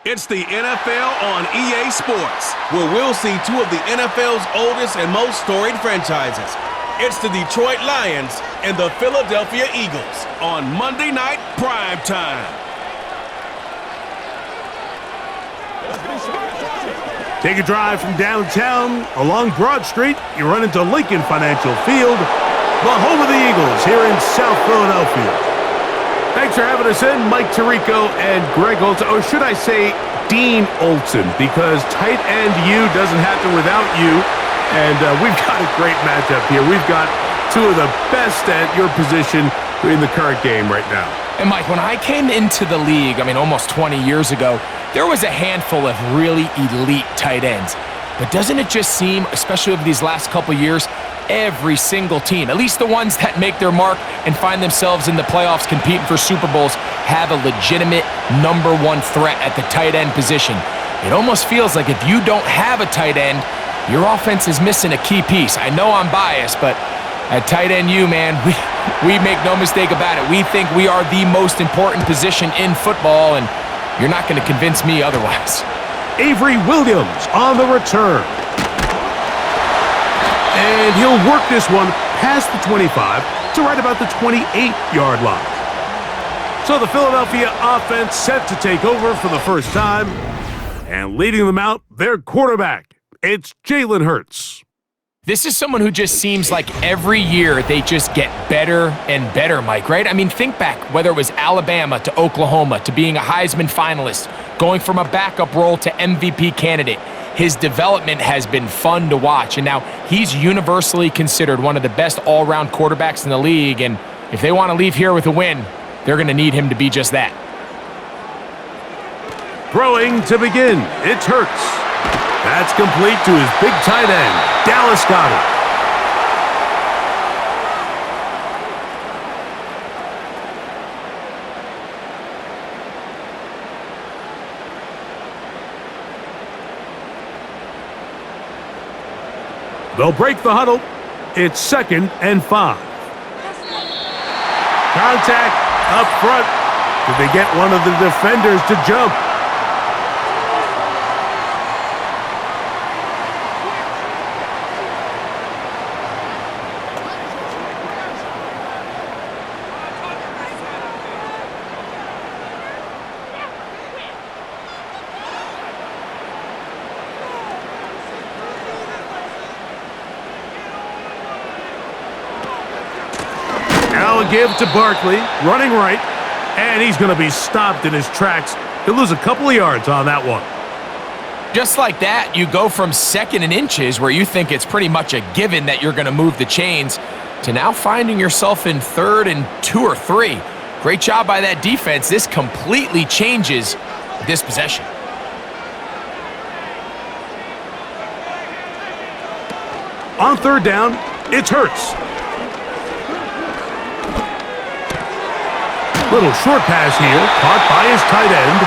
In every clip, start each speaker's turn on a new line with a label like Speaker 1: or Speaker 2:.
Speaker 1: It's the NFL on EA Sports, where we'll see two of the NFL's oldest and most storied franchises. It's the Detroit Lions and the Philadelphia Eagles on Monday Night Primetime.
Speaker 2: Take a drive from downtown along Broad Street. You run into Lincoln Financial Field, the home of the Eagles here in South Philadelphia. Thanks for having us in, Mike Tirico and Greg Olson, or should I say Dean Olson, because tight end U doesn't happen without you. And we've got a great matchup here. We've got two of the best at your position in the current game right now.
Speaker 3: And Mike, when I came into the league, almost 20 years ago, there was a handful of really elite tight ends. But doesn't it just seem, especially over these last couple years, every single team, at least the ones that make their mark and find themselves in the playoffs competing for Super Bowls, have a legitimate number one threat at the tight end position. It almost feels like if you don't have a tight end, your offense is missing a key piece. I know I'm biased, but at tight end U, man, we make no mistake about it. We think we are the most important position in football, and you're not going to convince me otherwise.
Speaker 2: Avery Williams on the return. And he'll work this one past the 25 to right about the 28-yard line. So the Philadelphia offense set to take over for the first time. And leading them out, their quarterback. It's Jalen Hurts.
Speaker 3: This is someone who just seems like every year they just get better and better, Mike, right? Think back, whether it was Alabama to Oklahoma to being a Heisman finalist, going from a backup role to MVP candidate. His development has been fun to watch, and now he's universally considered one of the best all-around quarterbacks in the league, and if they want to leave here with a win, they're going to need him to be just that.
Speaker 2: Throwing to begin, it's Hurts. That's complete to his big tight end, Dallas Goedert. They'll break the huddle. It's 2nd and 5. Contact up front. Did they get one of the defenders to jump? Give to Barkley, running right, and he's going to be stopped in his tracks. He'll lose a couple of yards on that one.
Speaker 3: Just like that, you go from 2nd and inches, where you think it's pretty much a given that you're going to move the chains, to now finding yourself in 3rd and 2 or 3. Great job by that defense. This completely changes this possession.
Speaker 2: On 3rd down, it's Hurts. Little short pass here, caught by his tight end.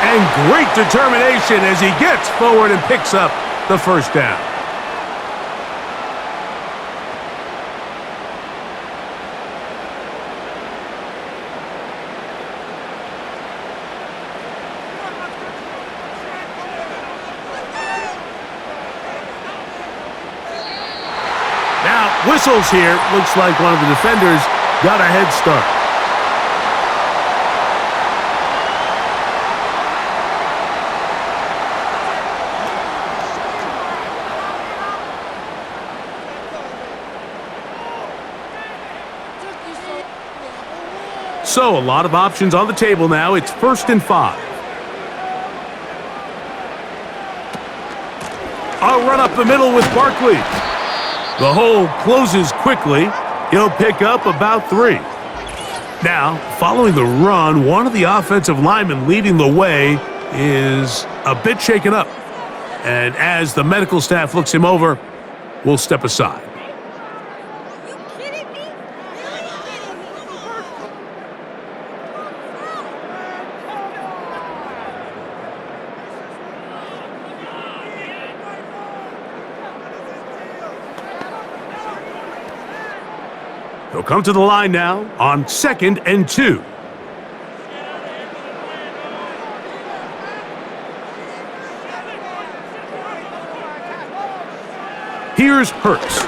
Speaker 2: And great determination as he gets forward and picks up the first down. Now, whistles here. Looks like one of the defenders got a head start. So, a lot of options on the table now. It's 1st and 5. A run up the middle with Barkley. The hole closes quickly. He'll pick up about 3. Now, following the run, one of the offensive linemen leading the way is a bit shaken up. And as the medical staff looks him over, we'll step aside. They'll come to the line now on 2nd and 2. Here's Hurts.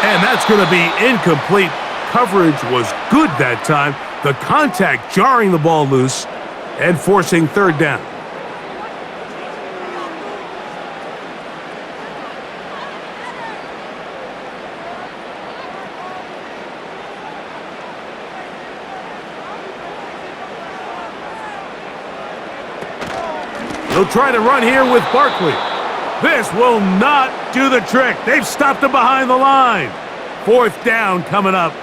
Speaker 2: And that's going to be incomplete. Coverage was good that time. The contact jarring the ball loose and forcing third down. They'll try to run here with Barkley. This will not do the trick. They've stopped him behind the line. Fourth down coming up.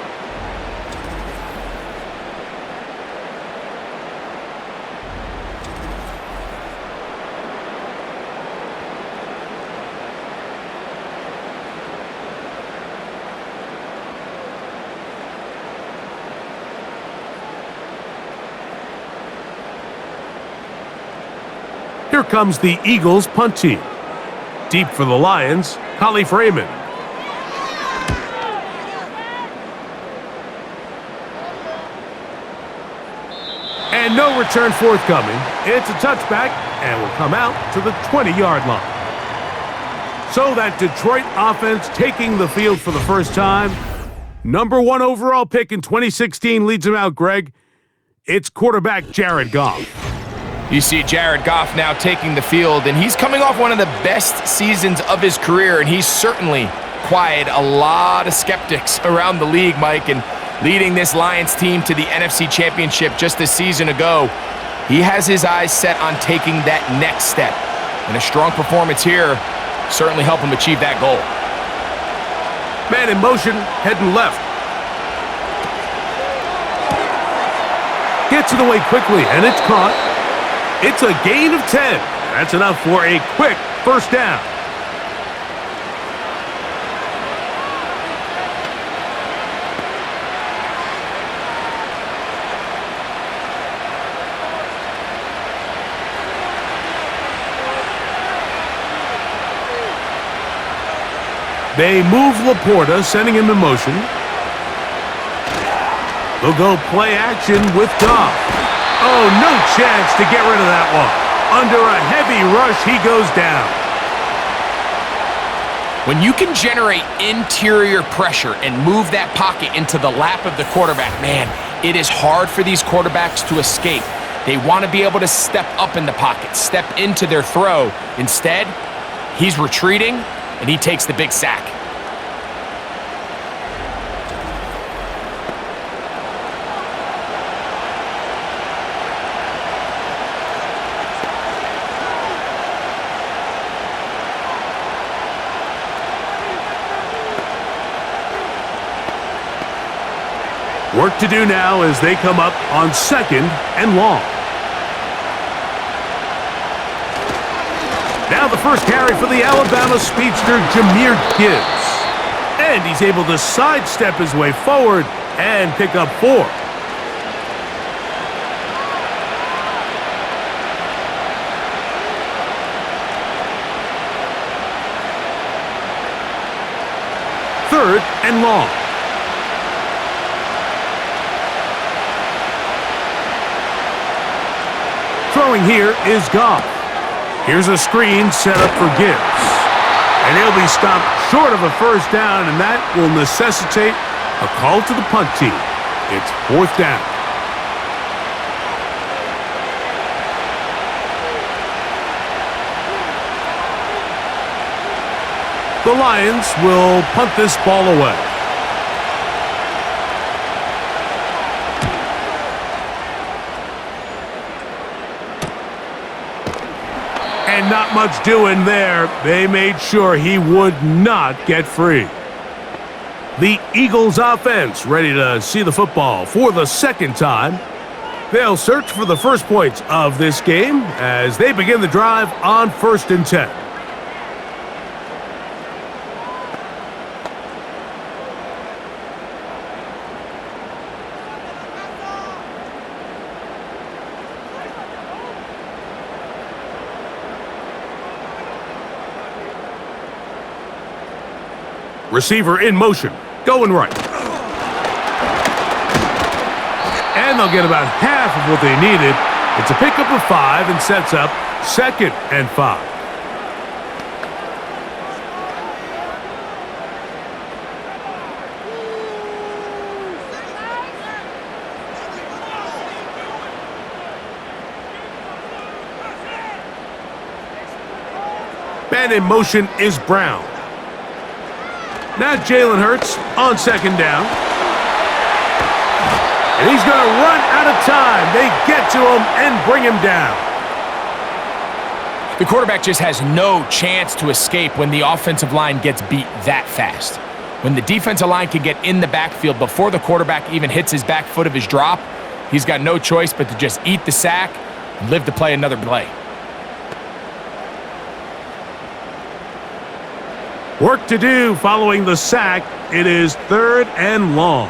Speaker 2: Here comes the Eagles punt team. Deep for the Lions, Holly Freeman. And no return forthcoming. It's a touchback and will come out to the 20-yard line. So that Detroit offense taking the field for the first time. Number 1 overall pick in 2016 leads them out, Greg. It's quarterback Jared Goff.
Speaker 3: You see Jared Goff now taking the field, and he's coming off one of the best seasons of his career, and he's certainly quieted a lot of skeptics around the league, Mike, and leading this Lions team to the NFC Championship just a season ago. He has his eyes set on taking that next step, and a strong performance here certainly help him achieve that goal.
Speaker 2: Man in motion, heading left. Gets it away quickly, and it's caught. It's a gain of 10. That's enough for a quick first down. They move Laporta, sending him in motion. They'll go play action with Goff. Oh, no chance to get rid of that one. Under a heavy rush, he goes down.
Speaker 3: When you can generate interior pressure and move that pocket into the lap of the quarterback, man, it is hard for these quarterbacks to escape. They want to be able to step up in the pocket, step into their throw. Instead, he's retreating, and he takes the big sack.
Speaker 2: Work to do now as they come up on second and long. Now the first carry for the Alabama speedster, Jahmyr Gibbs. And he's able to sidestep his way forward and pick up 4. Third and long. Throwing here is Goff. Here's a screen set up for Gibbs. And he'll be stopped short of a first down, and that will necessitate a call to the punt team. It's fourth down. The Lions will punt this ball away. And not much doing there. They made sure he would not get free. The Eagles offense ready to see the football for the second time. They'll search for the first points of this game as they begin the drive on 1st and 10. Receiver in motion, going right. And they'll get about half of what they needed. It's a pickup of 5 and sets up 2nd and 5. Man in motion is Brown. Now Jalen Hurts on second down. And he's going to run out of time. They get to him and bring him down.
Speaker 3: The quarterback just has no chance to escape when the offensive line gets beat that fast. When the defensive line can get in the backfield before the quarterback even hits his back foot of his drop, he's got no choice but to just eat the sack and live to play another play.
Speaker 2: Work to do following the sack. It is 3rd and long.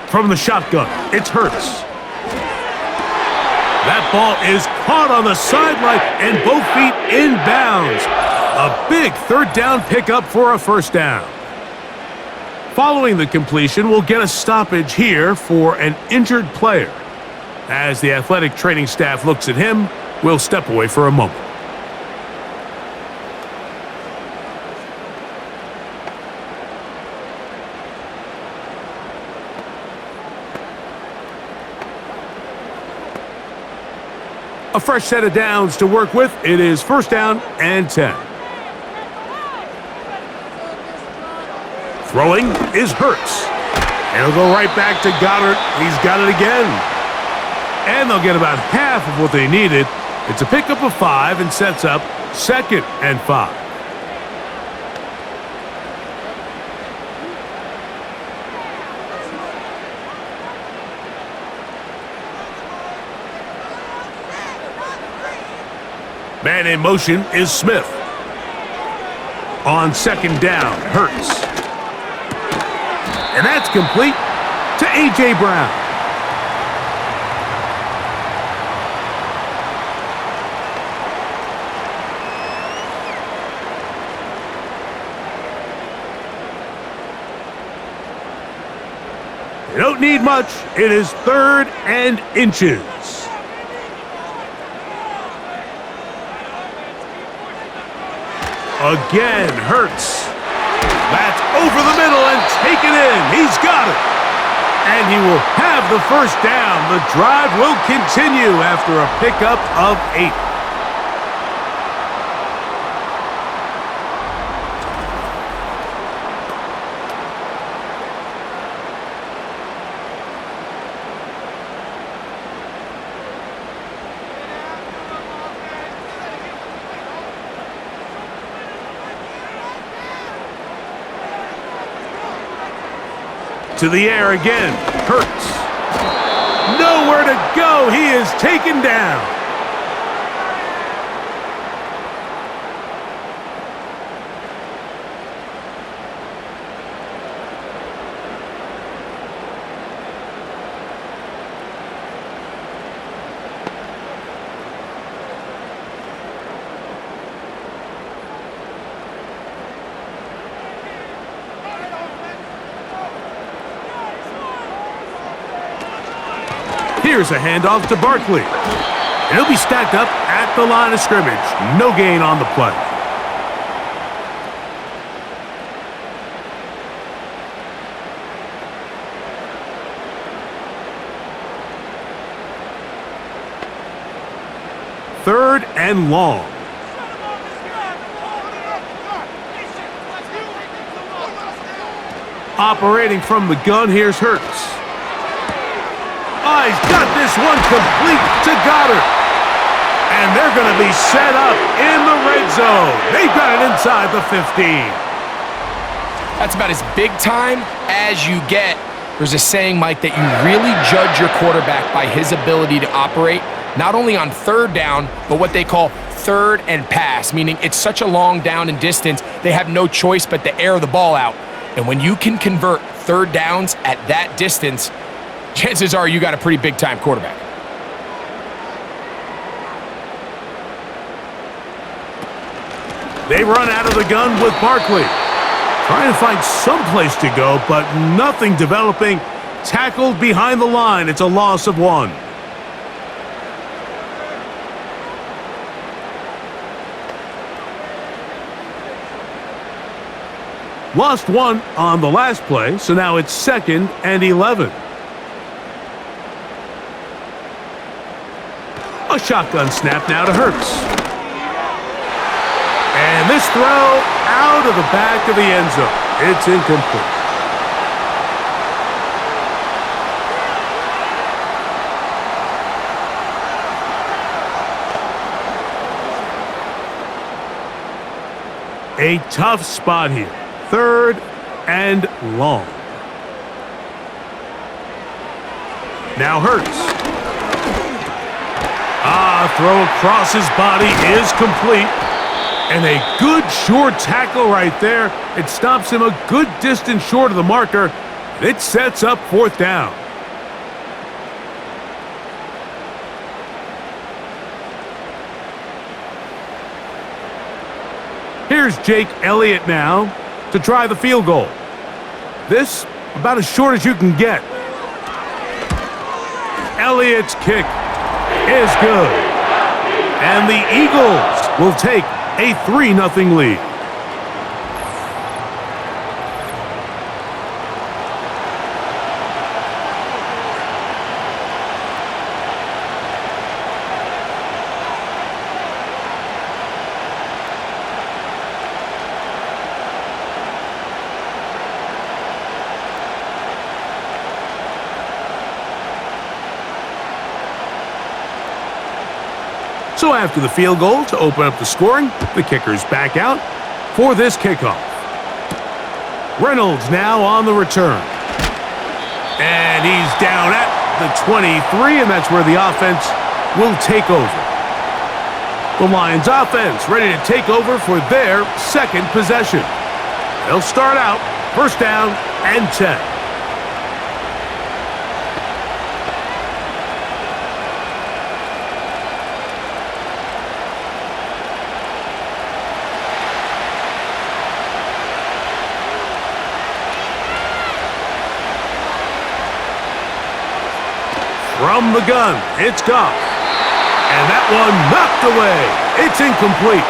Speaker 2: From the shotgun, it's Hurts. That ball is caught on the sideline and both feet inbounds. A big 3rd down pickup for a 1st down. Following the completion, we'll get a stoppage here for an injured player. As the athletic training staff looks at him, we'll step away for a moment. A fresh set of downs to work with. It is 1st down and 10. Throwing is Hurts. And he'll go right back to Goddard. He's got it again. And they'll get about half of what they needed. It's a pickup of 5 and sets up 2nd and 5. Man in motion is Smith. On 2nd down, Hurts. And that's complete to A.J. Brown. They don't need much. It is 3rd and inches. Again, Hurts. That's over the middle and taken in. He's got it. And he will have the 1st down. The drive will continue after a pickup of 8. To the air again, Hurts. Nowhere to go. He is taken down. Here's a handoff to Barkley. And he'll be stacked up at the line of scrimmage. No gain on the play. Third and long. Operating from the gun, here's Hurts. Oh, he's got this one complete to Goddard. And they're going to be set up in the red zone. They've got it inside the 15.
Speaker 3: That's about as big time as you get. There's a saying, Mike, that you really judge your quarterback by his ability to operate, not only on 3rd down, but what they call 3rd and pass, meaning it's such a long down and distance, they have no choice but to air the ball out. And when you can convert 3rd downs at that distance, chances are you got a pretty big-time quarterback.
Speaker 2: They run out of the gun with Barkley. Trying to find some place to go, but nothing developing. Tackled behind the line. It's a loss of 1. Lost 1 on the last play, so now it's 2nd and 11. A shotgun snap now to Hurts. And this throw out of the back of the end zone. It's incomplete. A tough spot here. 3rd and long. Now Hurts. Throw across his body is complete. And a good short tackle right there. It stops him a good distance short of the marker. It sets up 4th down. Here's Jake Elliott now to try the field goal. This about as short as you can get. Elliott's kick is good. And the Eagles will take a 3-0 lead. So after the field goal to open up the scoring, the kicker's back out for this kickoff. Reynolds now on the return. And he's down at the 23, and that's where the offense will take over. The Lions offense ready to take over for their 2nd possession. They'll start out 1st down and 10. From the gun, it's Goff. And that one knocked away. It's incomplete.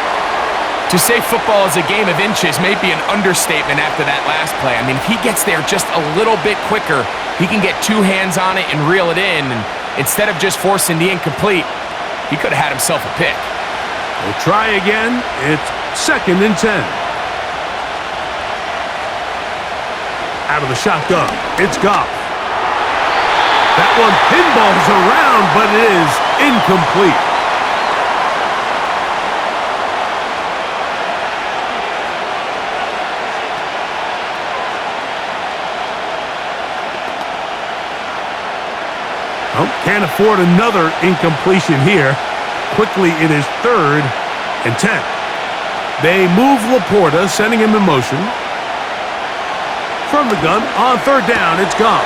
Speaker 3: To say football is a game of inches may be an understatement after that last play. I mean, if he gets there just a little bit quicker, he can get 2 hands on it and reel it in. And instead of just forcing the incomplete, he could have had himself a pick.
Speaker 2: We'll try again. It's 2nd and 10. Out of the shotgun, it's Goff. That one pinballs around, but it is incomplete. Oh, can't afford another incompletion here. Quickly, it is 3rd and 10. They move Laporta, sending him in motion. From the gun, on 3rd down, it's Goff.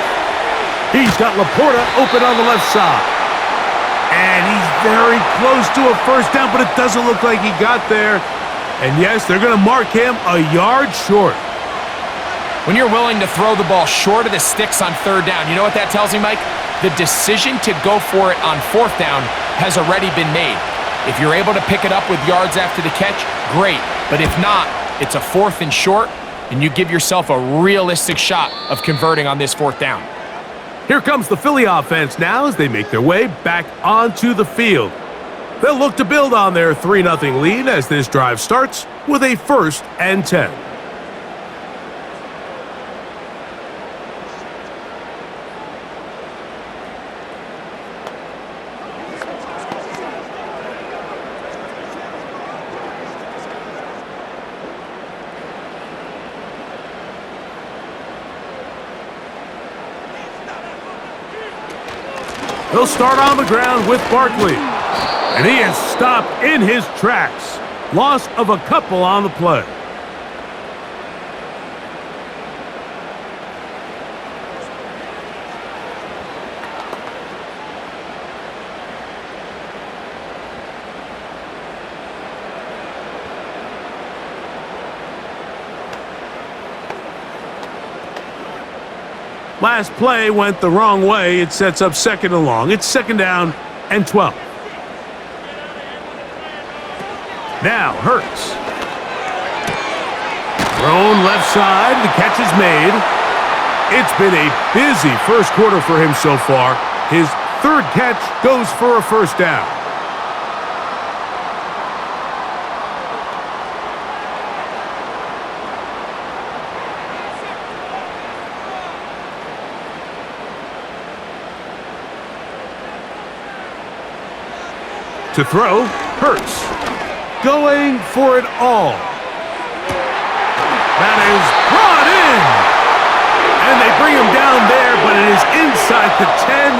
Speaker 2: He's got Laporta open on the left side. And he's very close to a 1st down, but it doesn't look like he got there. And yes, they're going to mark him a yard short.
Speaker 3: When you're willing to throw the ball short of the sticks on 3rd down, you know what that tells me, Mike? The decision to go for it on 4th down has already been made. If you're able to pick it up with yards after the catch, great. But if not, it's a 4th and short, and you give yourself a realistic shot of converting on this 4th down.
Speaker 2: Here comes the Philly offense now as they make their way back onto the field. They'll look to build on their 3-0 lead as this drive starts with a 1st and 10. He'll start on the ground with Barkley. And he is stopped in his tracks. Loss of a couple on the play. Last play went the wrong way. It sets up 2nd and long. It's 2nd down and 12. Now Hurts. Thrown left side. The catch is made. It's been a busy 1st quarter for him so far. His 3rd catch goes for a 1st down. To throw, Hurts. Going for it all. That is brought in. And they bring him down there, but it is inside the 10.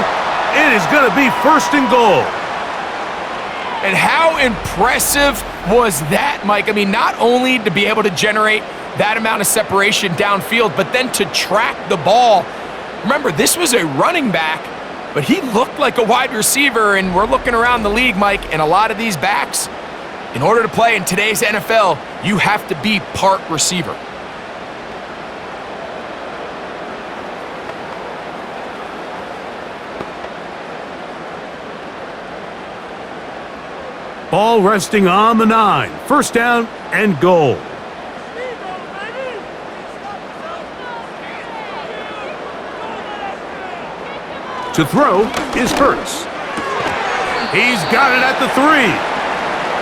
Speaker 2: It is going to be 1st and goal.
Speaker 3: And how impressive was that, Mike? I mean, not only to be able to generate that amount of separation downfield, but then to track the ball. Remember, this was a running back, but he looked like a wide receiver, and we're looking around the league, Mike, and a lot of these backs, in order to play in today's NFL, you have to be part receiver.
Speaker 2: Ball resting on the 9. 1st down and goal. To throw is Hurts. He's got it at the 3.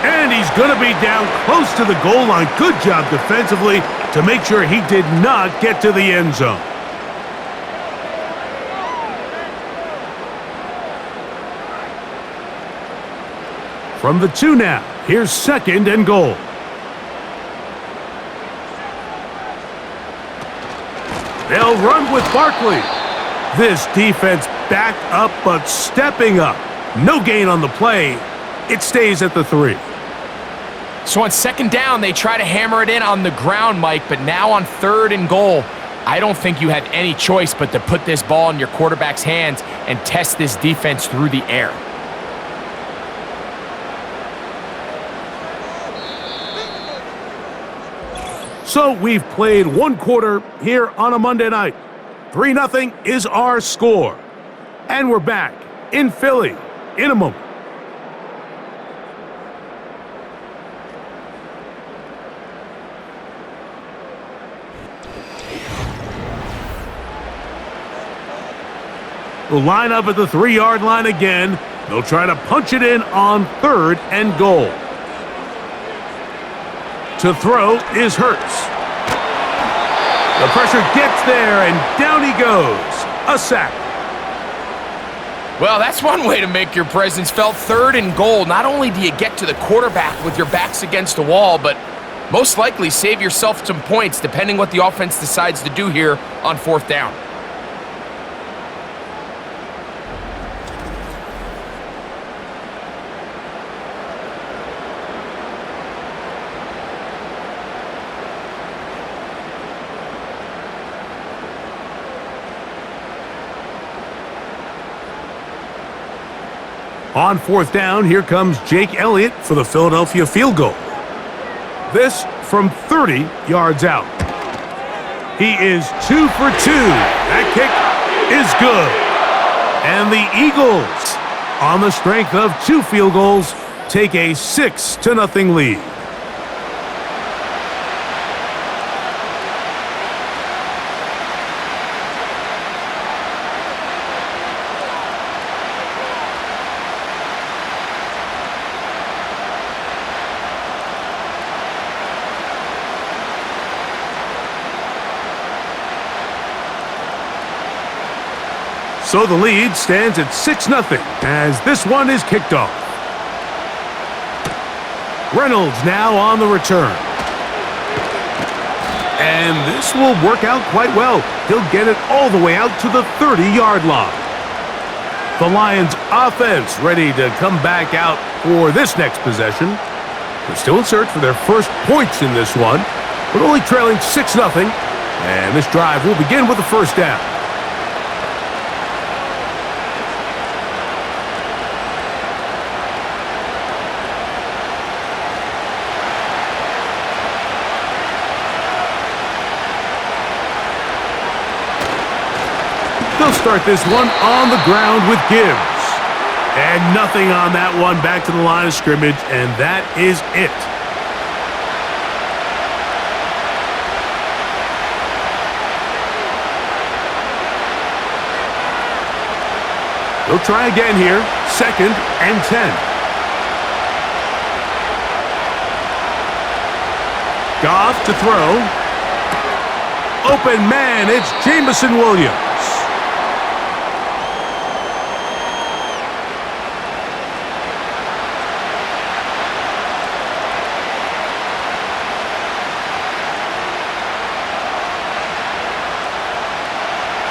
Speaker 2: And he's going to be down close to the goal line. Good job defensively to make sure he did not get to the end zone. From the 2 now, here's 2nd and goal. They'll run with Barkley. This defense backed up but stepping up. No gain on the play. It stays at the 3.
Speaker 3: So on 2nd down, they try to hammer it in on the ground, Mike, but now on 3rd and goal, I don't think you have any choice but to put this ball in your quarterback's hands and test this defense through the air.
Speaker 2: So we've played 1 quarter here on a Monday night. 3-0 is our score. And we're back in Philly in a moment. We'll line up at the 3-yard line again. They'll try to punch it in on 3rd and goal. To throw is Hurts. The pressure gets there, and down he goes. A sack.
Speaker 3: Well, that's one way to make your presence felt. 3rd and goal. Not only do you get to the quarterback with your backs against the wall, but most likely save yourself some points depending what the offense decides to do here on 4th down.
Speaker 2: On 4th down, here comes Jake Elliott for the Philadelphia field goal. This from 30 yards out. He is 2 for 2. That kick is good. And the Eagles, on the strength of 2 field goals, take a 6-0 lead. So the lead stands at 6-0 as this one is kicked off. Reynolds now on the return. And this will work out quite well. He'll get it all the way out to the 30-yard line. The Lions offense ready to come back out for this next possession. They're still in search for their first points in this one, but only trailing 6-0. And this drive will begin with the 1st down. They'll start this one on the ground with Gibbs. And nothing on that one, back to the line of scrimmage, and that is it. They'll try again here, 2nd and 10. Goff to throw. Open man, it's Jameson Williams.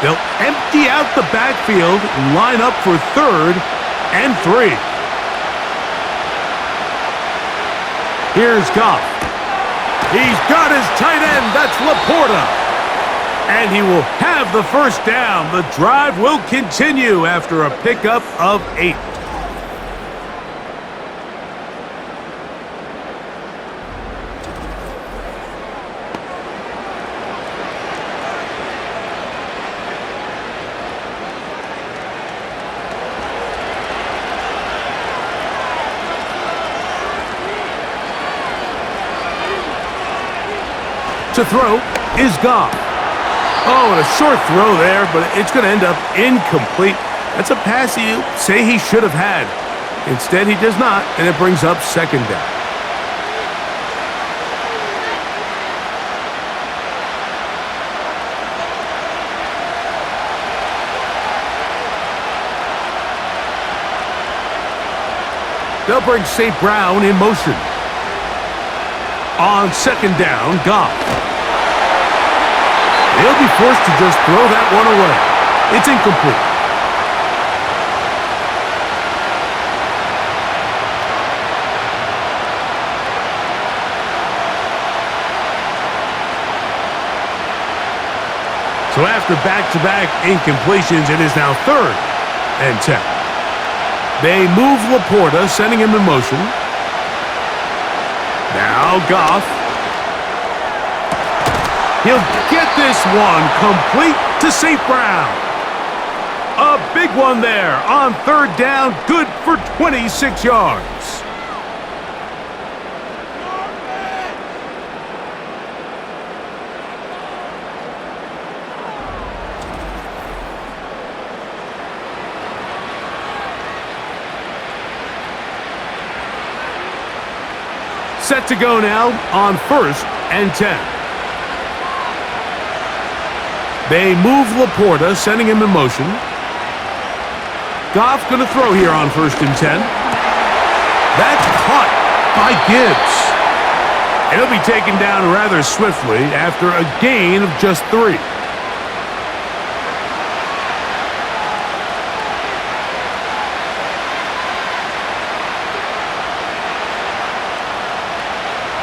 Speaker 2: They'll empty out the backfield and line up for 3rd and 3. Here's Goff. He's got his tight end. That's Laporta. And he will have the first down. The drive will continue after a pickup of 8. To throw is Goff. Oh, and a short throw there, but it's going to end up incomplete. That's a pass you say he should have had. Instead, he does not, and it brings up 2nd down. They'll bring St. Brown in motion. On 2nd down, Goff. He'll be forced to just throw that one away. It's incomplete. So after back-to-back incompletions, it is now 3rd and 10. They move Laporta, sending him in motion. Now Goff. He'll get this one complete to St. Brown. A big one there on 3rd down, good for 26 yards. Set to go now on 1st and 10. They move Laporta, sending him in motion. Goff going to throw here on 1st and 10. That's caught by Gibbs. He'll be taken down rather swiftly after a gain of just 3.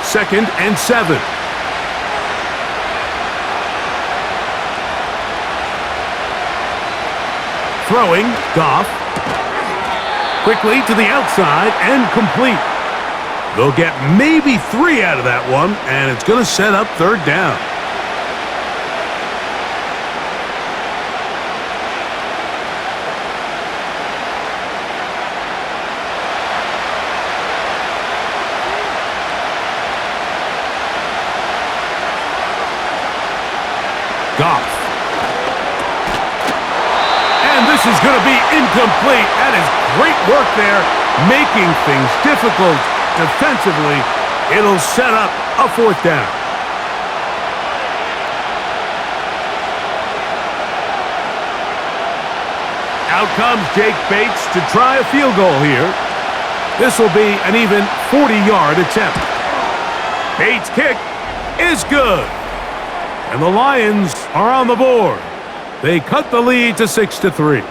Speaker 2: Second and 7. Throwing, Goff. Quickly to the outside and complete. They'll get maybe 3 out of that one, and it's going to set up 3rd down. Goff. And this is going to be incomplete. That is great work there, making things difficult defensively. It'll set up a 4th down. Out comes Jake Bates to try a field goal here. This will be an even 40-yard attempt. Bates' kick is good. And the Lions are on the board. They cut the lead to 6-3.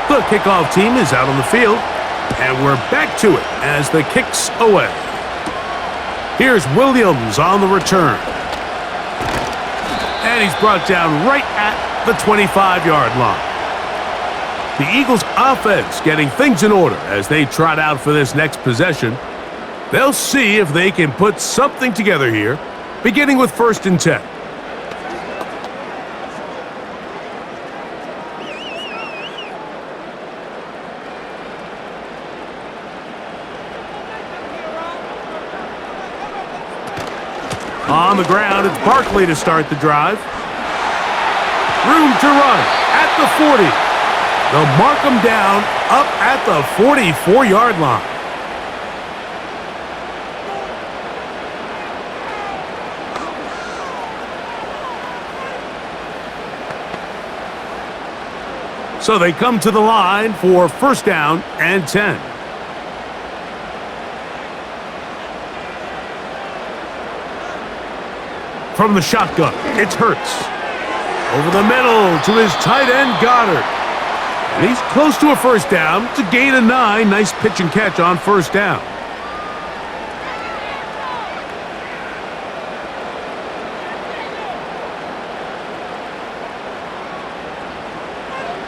Speaker 2: The kickoff team is out on the field, and we're back to it as the kick's away. Here's Williams on the return. And he's brought down right at the 25-yard line. The Eagles' offense getting things in order as they trot out for this next possession. They'll see if they can put something together here, beginning with 1st and 10. On the ground, it's Barkley to start the drive. Room to run at the 40. They'll mark him down up at the 44-yard line. So they come to the line for first down and 10. From the shotgun, it's Hurts. Over the middle to his tight end, Goddard. And he's close to a first down. It's a gain of 9. Nice pitch and catch on first down.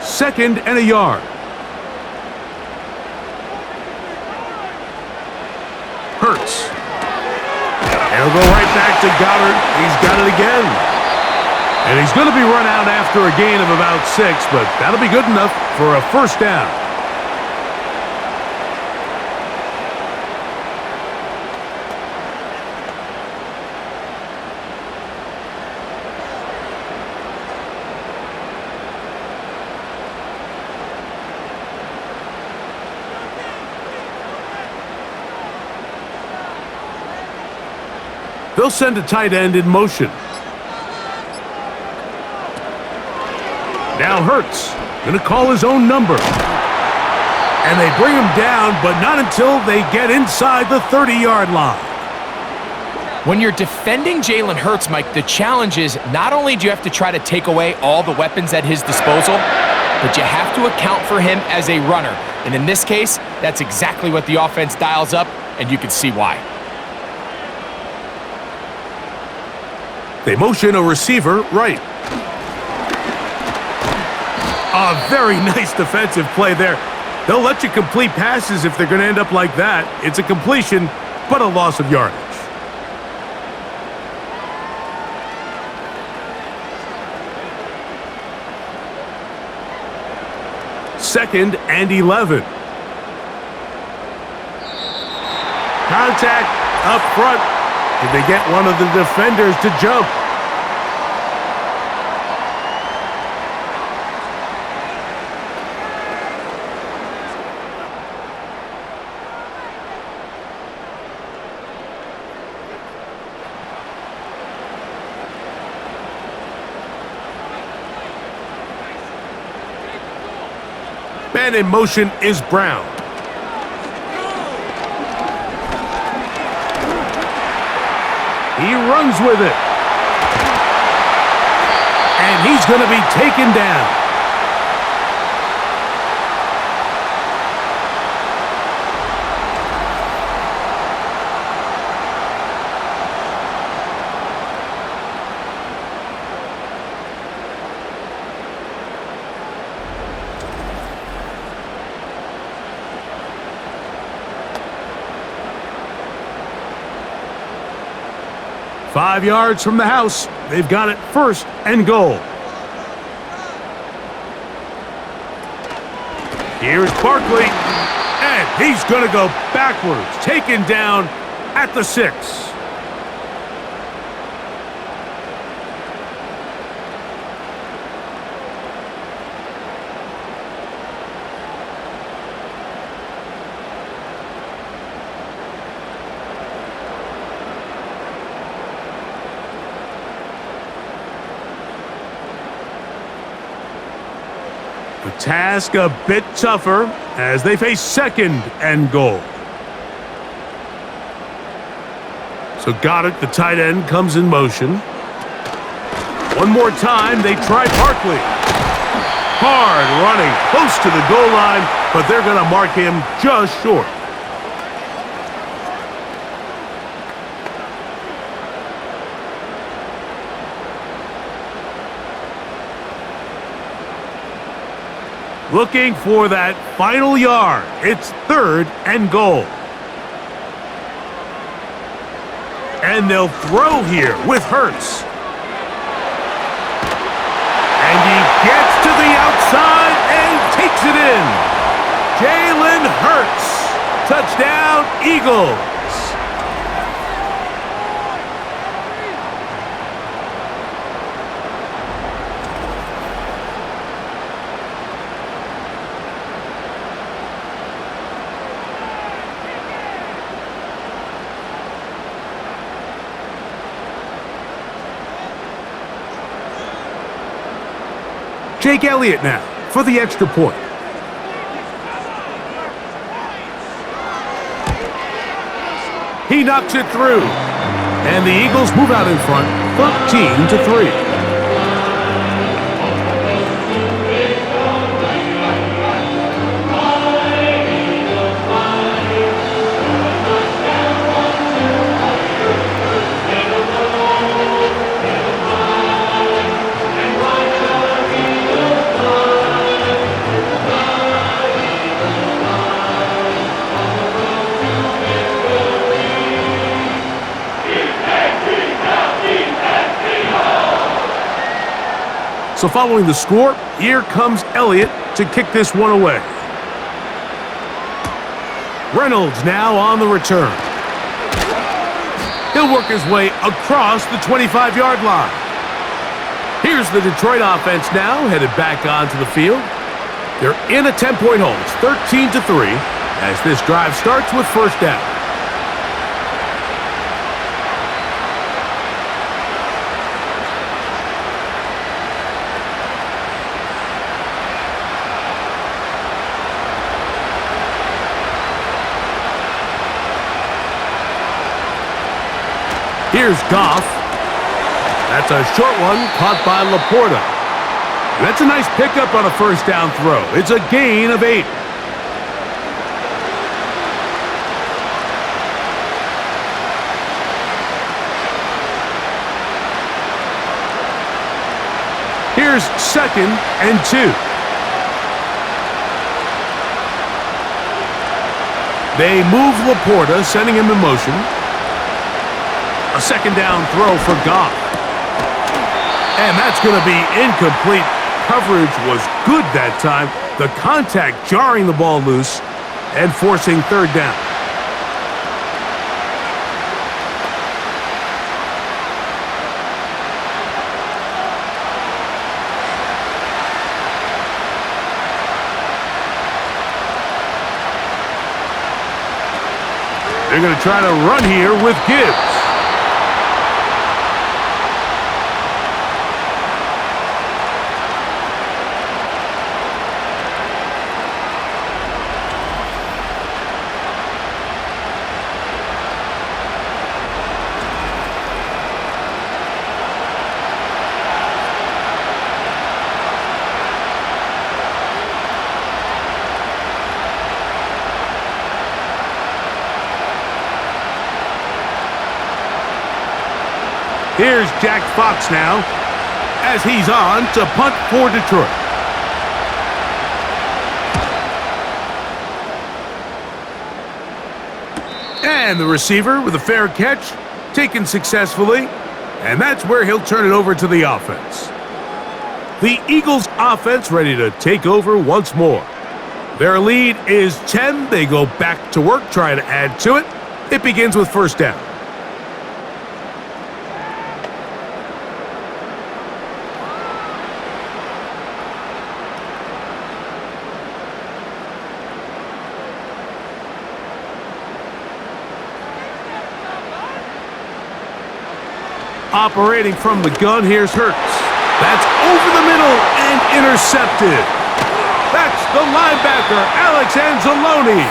Speaker 2: Second and a yard. Hurts. And he'll go right back to Goddard. He's got it again. And he's going to be run out after a gain of about 6, but that'll be good enough for a first down. They'll send a tight end in motion. Now Hurts, going to call his own number. And they bring him down, but not until they get inside the 30-yard line.
Speaker 3: When you're defending Jalen Hurts, Mike, the challenge is not only do you have to try to take away all the weapons at his disposal, but you have to account for him as a runner. And in this case, that's exactly what the offense dials up, and you can see why.
Speaker 2: They motion a receiver right. A very nice defensive play there. They'll let you complete passes if they're going to end up like that. It's a completion, but a loss of yardage. Second and 11. Contact up front. Did they get one of the defenders to jump? Man in motion is Brown. He runs with it. And he's going to be taken down. Five yards from the house. They've got it first and goal. Here's Barkley. And he's going to go backwards. Taken down at the 6. The task a bit tougher as they face second and goal. So Goddard, the tight end, comes in motion. One more time, they try Barkley. Hard running, close to the goal line, but they're going to mark him just short. Looking for that final yard. It's third and goal. And they'll throw here with Hurts. And he gets to the outside and takes it in. Jalen Hurts. Touchdown, Eagles. Jake Elliott now for the extra point. He knocks it through. And the Eagles move out in front, 13-3. So following the score, here comes Elliott to kick this one away. Reynolds now on the return. He'll work his way across the 25-yard line. Here's the Detroit offense now headed back onto the field. They're in a 10-point hole. It's 13-3 as this drive starts with first down. Here's Goff. That's a short one caught by Laporta. That's a nice pickup on a first down throw. It's a gain of 8. Here's 2nd and 2. They move Laporta, sending him in motion. A second down throw for Goff. And that's going to be incomplete. Coverage was good that time. The contact jarring the ball loose and forcing third down. They're going to try to run here with Gibbs. Here's Jack Fox now as he's on to punt for Detroit. And the receiver with a fair catch, taken successfully, and that's where he'll turn it over to the offense. The Eagles offense ready to take over once more. Their lead is 10. They go back to work, trying to add to it. It begins with first down. Operating from the gun, here's Hurts. That's over the middle and intercepted. That's the linebacker, Alex Anzalone.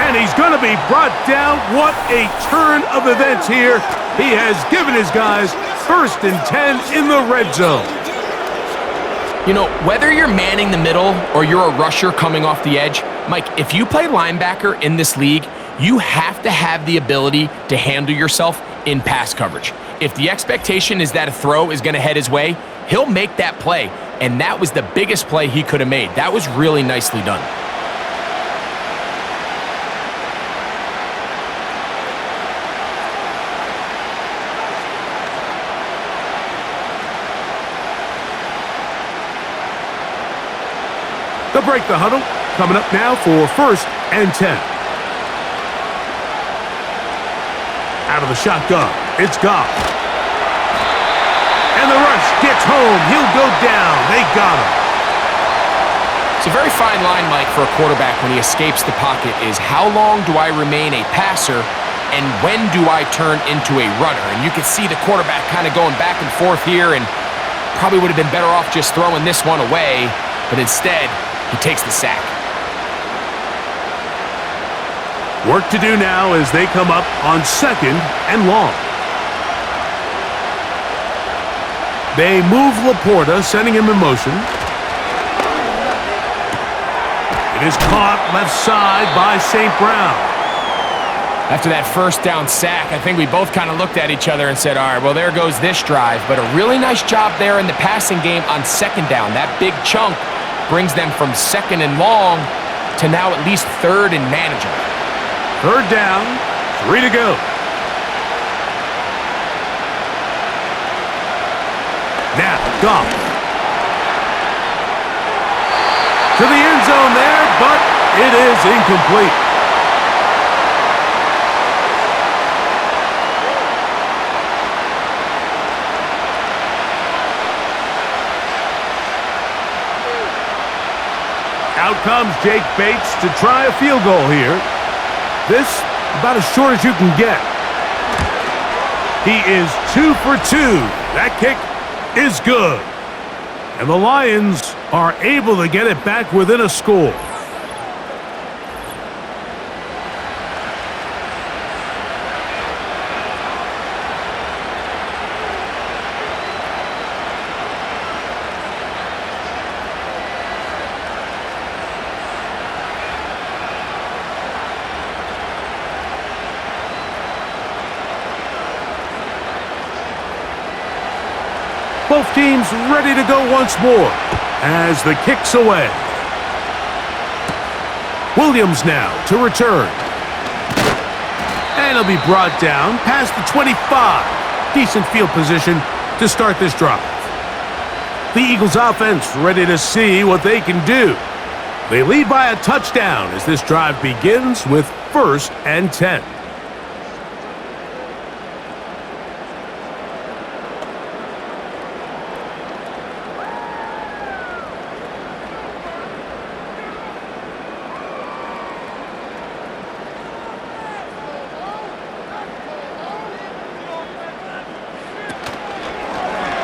Speaker 2: And he's going to be brought down. What a turn of events here. He has given his guys 1st and 10 in the red zone.
Speaker 3: You know, whether you're manning the middle or you're a rusher coming off the edge, Mike, if you play linebacker in this league, you have to have the ability to handle yourself in pass coverage. If the expectation is that a throw is going to head his way, he'll make that play. And that was the biggest play he could have made. That was really nicely done.
Speaker 2: They'll break the huddle. Coming up now for 1st and 10. Out of the shotgun, it's Goff. And the rush gets home. He'll go down. They got him.
Speaker 3: It's a very fine line, Mike, for a quarterback when he escapes the pocket is how long do I remain a passer and when do I turn into a runner? And you can see the quarterback kind of going back and forth here and probably would have been better off just throwing this one away, but instead, he takes the sack.
Speaker 2: Work to do now as they come up on 2nd and long. They move Laporta, sending him in motion. It is caught left side by St. Brown.
Speaker 3: After that first down sack, I think we both kind of looked at each other and said, all right, well, there goes this drive. But a really nice job there in the passing game on 2nd down. That big chunk brings them from 2nd and long to now at least 3rd and manageable.
Speaker 2: 3rd down, 3 to go. Now, Goff. To the end zone there, but it is incomplete. Out comes Jake Bates to try a field goal here. This, about as short as you can get. He is 2 for 2. That kick is good. And the Lions are able to get it back within a score. Both teams ready to go once more as the kick's away. Williams now to return. And he'll be brought down past the 25. Decent field position to start this drive. The Eagles offense ready to see what they can do. They lead by a touchdown as this drive begins with 1st and 10.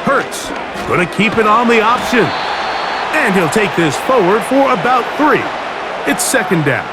Speaker 2: Hurts going to keep it on the option. And he'll take this forward for about 3. It's 2nd down.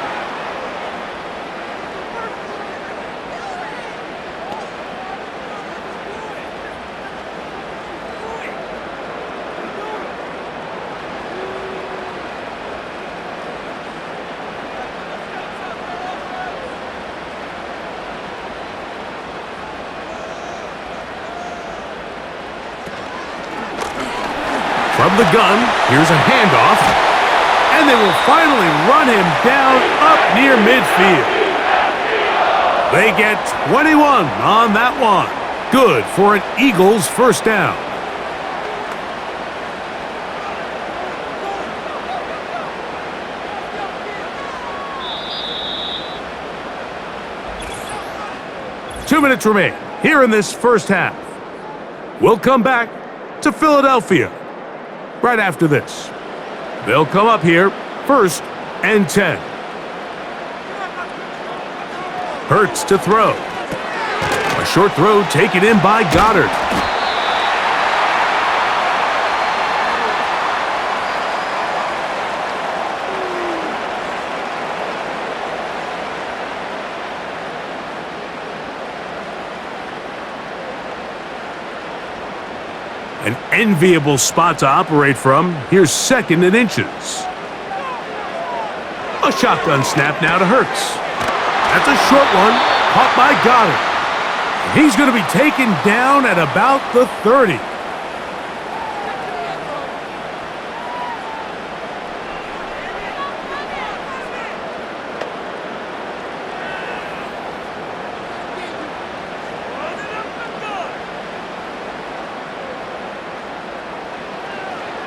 Speaker 2: From the gun, here's a handoff, and they will finally run him down up near midfield. They get 21 on that one. Good for an Eagles 1st down. Two minutes remain here in this first half. We'll come back to Philadelphia right after this. They'll come up here 1st and 10. Hurts to throw. A short throw taken in by Goddard. An enviable spot to operate from. Here's 2nd and inches. A shotgun snap now to Hurts. That's a short one, caught by Goddard. He's going to be taken down at about the 30.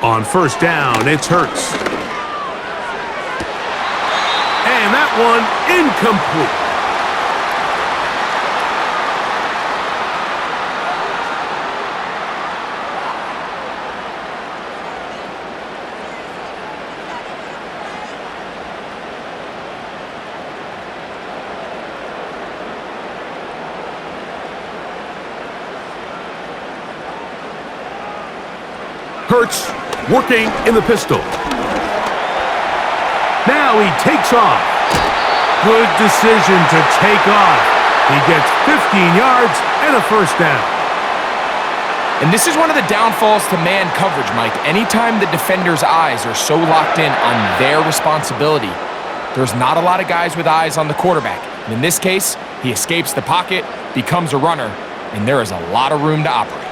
Speaker 2: On 1st down, it's Hurts. And that one incomplete. Hurts working in the pistol. Now he takes off. Good decision to take off. He gets 15 yards and a first down.
Speaker 3: And this is one of the downfalls to man coverage, Mike. Anytime the defender's eyes are so locked in on their responsibility, there's not a lot of guys with eyes on the quarterback. And in this case, he escapes the pocket, becomes a runner, and there is a lot of room to operate.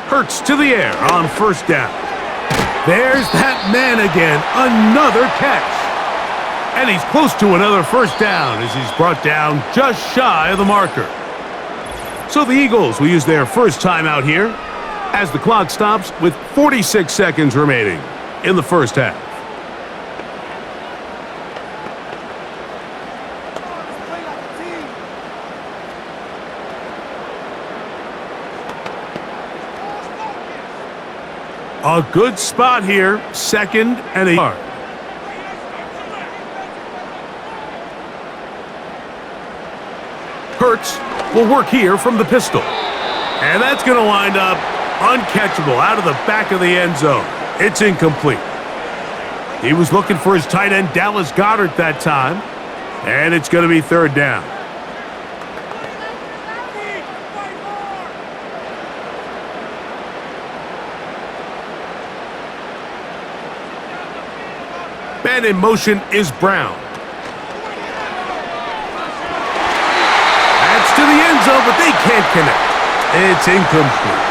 Speaker 2: Hurts to the air on first down. There's that man again, another catch. And he's close to another first down as he's brought down just shy of the marker. So the Eagles will use their first timeout here as the clock stops with 46 seconds remaining in the first half. A good spot here, 2nd and a yard. Hurts will work here from the pistol. And that's going to wind up uncatchable out of the back of the end zone. It's incomplete. He was looking for his tight end, Dallas Goedert, that time. And it's going to be 3rd down. Man in motion is Brown. That's to the end zone, but they can't connect. It's incomplete.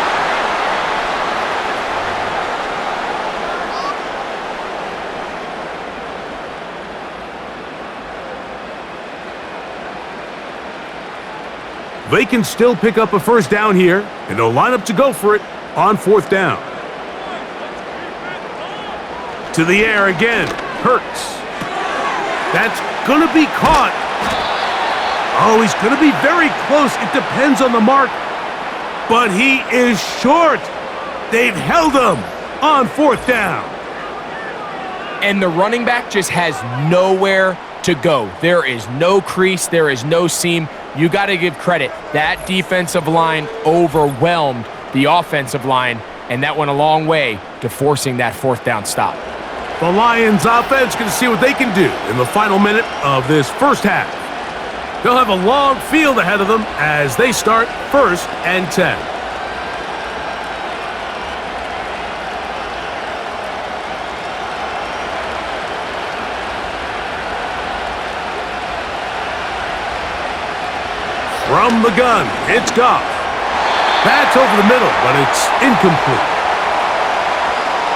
Speaker 2: They can still pick up a first down here, and they'll line up to go for it on 4th down. To the air again. Hurts. That's going to be caught. Oh, he's going to be very close. It depends on the mark. But he is short. They've held him on 4th down.
Speaker 3: And the running back just has nowhere to go. There is no crease. There is no seam. You got to give credit. That defensive line overwhelmed the offensive line, and that went a long way to forcing that 4th down stop.
Speaker 2: The Lions offense going to see what they can do in the final minute of this first half. They'll have a long field ahead of them as they start 1st and 10. From the gun, it's Goff. That's over the middle, but it's incomplete.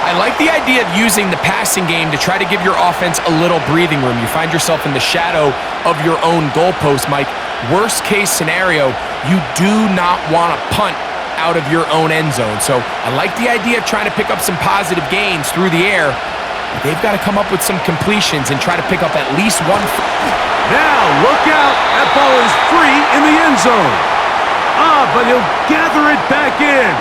Speaker 3: I like the idea of using the passing game to try to give your offense a little breathing room. You find yourself in the shadow of your own goalpost, Mike. Worst case scenario, you do not want to punt out of your own end zone. So I like the idea of trying to pick up some positive gains through the air. But they've got to come up with some completions and try to pick up at least one.
Speaker 2: Now, look out. That ball is free in the end zone. But he'll gather it back in.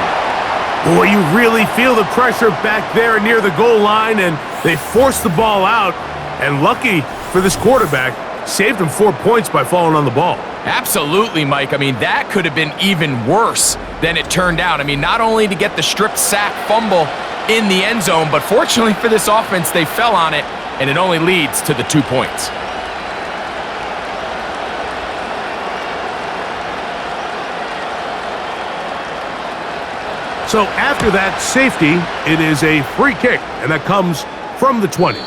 Speaker 2: Boy, you really feel the pressure back there near the goal line, and they forced the ball out. And lucky for this quarterback, saved him 4 points by falling on the ball.
Speaker 3: Absolutely, Mike. I mean, that could have been even worse than it turned out. I mean, not only to get the strip sack fumble in the end zone, but fortunately for this offense, they fell on it, and it only leads to the 2 points.
Speaker 2: So after that safety, it is a free kick, and that comes from the 20.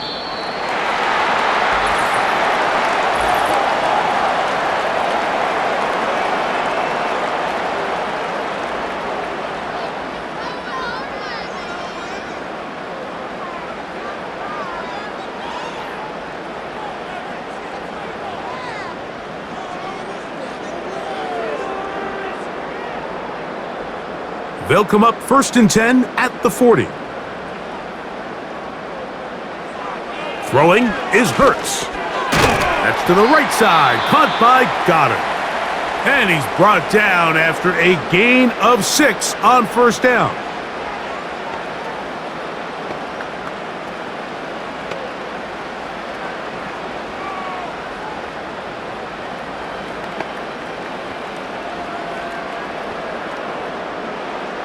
Speaker 2: They'll come up 1st and 10 at the 40. Throwing is Hurts. That's to the right side, caught by Goedert. And he's brought down after a gain of 6 on 1st down.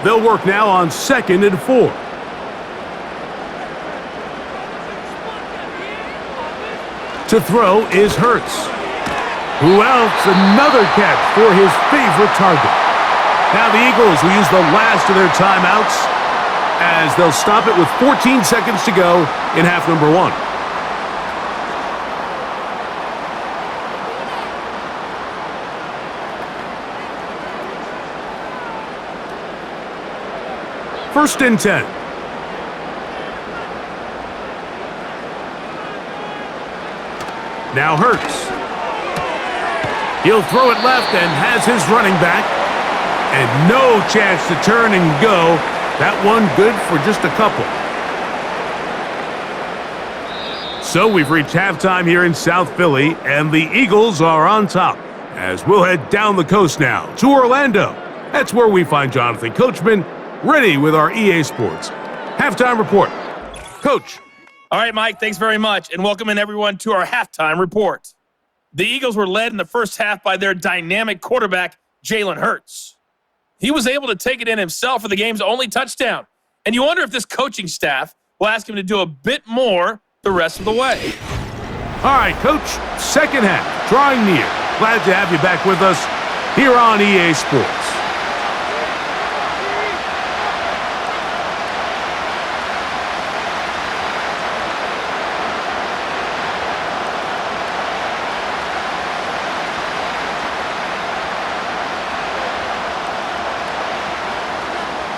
Speaker 2: They'll work now on 2nd and 4. To throw is Hurts. Who else? Another catch for his favorite target. Now the Eagles will use the last of their timeouts as they'll stop it with 14 seconds to go in half number 1. First and 10. Now Hurts. He'll throw it left and has his running back. And no chance to turn and go. That one good for just a couple. So we've reached halftime here in South Philly, and the Eagles are on top. As we'll head down the coast now to Orlando. That's where we find Jonathan Coachman, ready with our EA Sports halftime report. Coach.
Speaker 4: All right, Mike, thanks very much, and welcome in everyone to our halftime report. The Eagles were led in the first half by their dynamic quarterback, Jalen Hurts. He was able to take it in himself for the game's only touchdown, and you wonder if this coaching staff will ask him to do a bit more the rest of the way.
Speaker 2: All right, Coach, second half, drawing near. Glad to have you back with us here on EA Sports.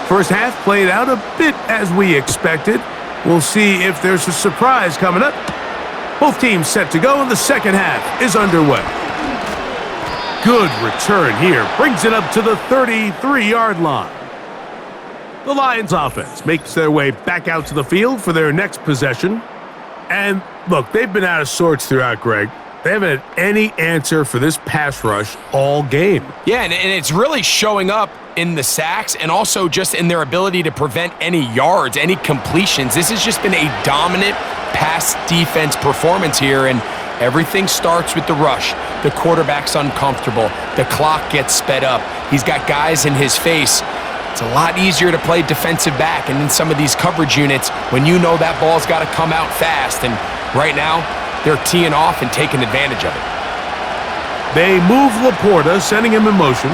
Speaker 2: First half played out a bit as we expected. We'll see if there's a surprise coming up. Both teams set to go, and the second half is underway. Good return here. Brings it up to the 33-yard line. The Lions offense makes their way back out to the field for their next possession. And look, they've been out of sorts throughout, Greg. They haven't had any answer for this pass rush all game.
Speaker 3: Yeah, and it's really showing up in the sacks and also just in their ability to prevent any yards, any completions. This has just been a dominant pass defense performance here, and everything starts with the rush. The quarterback's uncomfortable. The clock gets sped up. He's got guys in his face. It's a lot easier to play defensive back and in some of these coverage units when you know that ball's got to come out fast, and right now they're teeing off and taking advantage of it.
Speaker 2: They move Laporta, sending him in motion.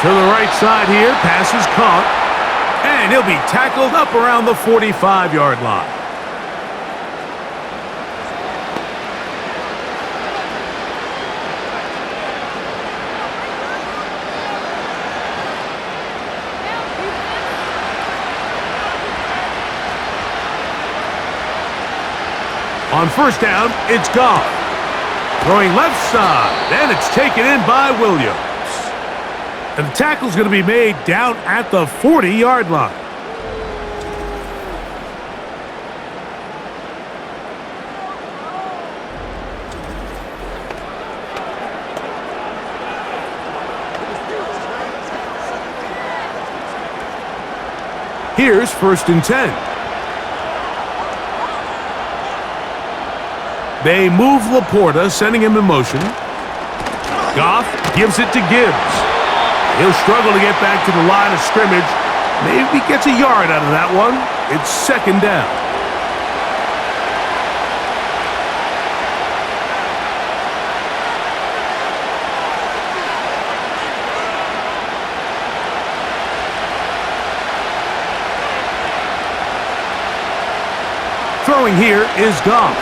Speaker 2: To the right side here, pass is caught, and he'll be tackled up around the 45-yard line. On first down, it's Goff. Throwing left side, and it's taken in by Williams. And the tackle's going to be made down at the 40-yard line. Here's first and 10. They move Laporta, sending him in motion. Goff gives it to Gibbs. He'll struggle to get back to the line of scrimmage. Maybe gets a yard out of that one. It's second down. Throwing here is Goff.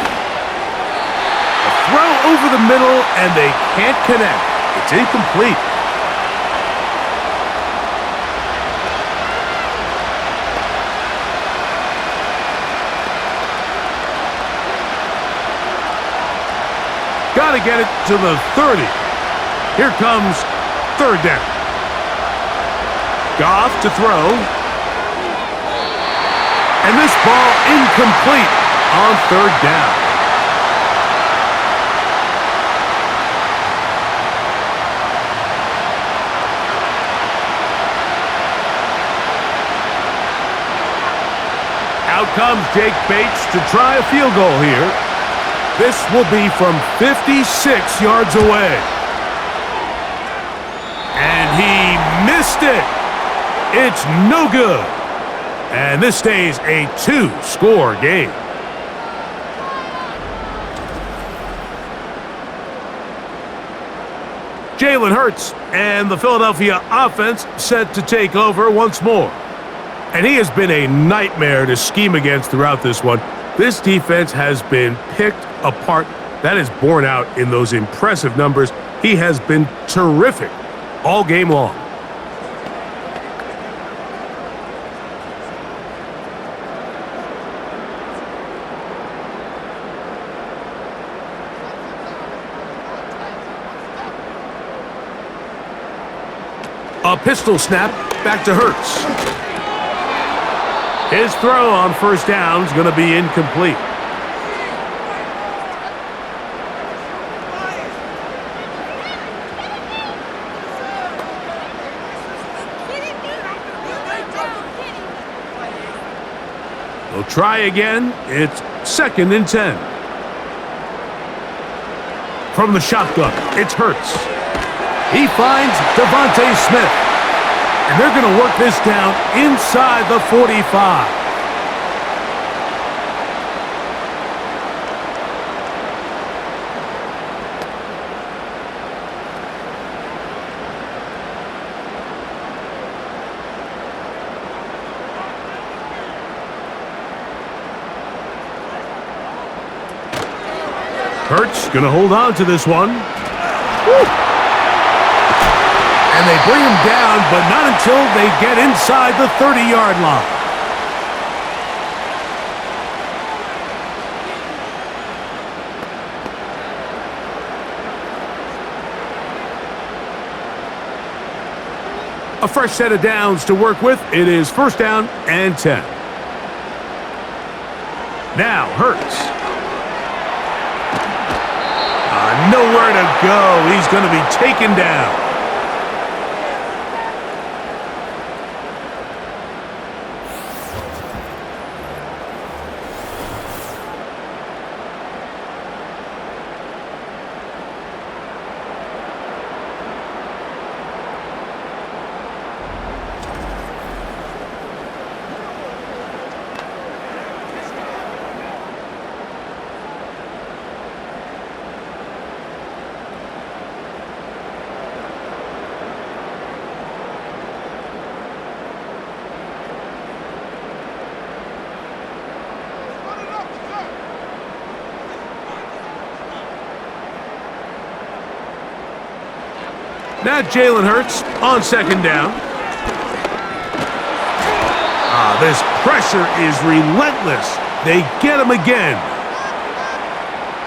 Speaker 2: Throw over the middle, and they can't connect. It's incomplete. Got to get it to the 30. Here comes third down. Goff to throw. And this ball incomplete on third down. Out comes Jake Bates to try a field goal here. This will be from 56 yards away. And missed it. It's no good. And this stays a two-score game. Jalen Hurts and the Philadelphia offense set to take over once more. And he has been a nightmare to scheme against throughout this one. This defense has been picked apart. That is borne out in those impressive numbers. He has been terrific all game long. A pistol snap back to Hurts. His throw on first down is going to be incomplete. They'll try again. It's 2nd and 10. From the shotgun, it's Hurts. He finds Devontae Smith. And they're going to work this down inside the 45. Hurts going to hold on to this one. Woo! And they bring him down, but not until they get inside the 30-yard line. A fresh set of downs to work with. It is 1st down and 10. Now Hurts. Nowhere to go. He's going to be taken down. Now Jalen Hurts on 2nd down. This pressure is relentless. They get him again.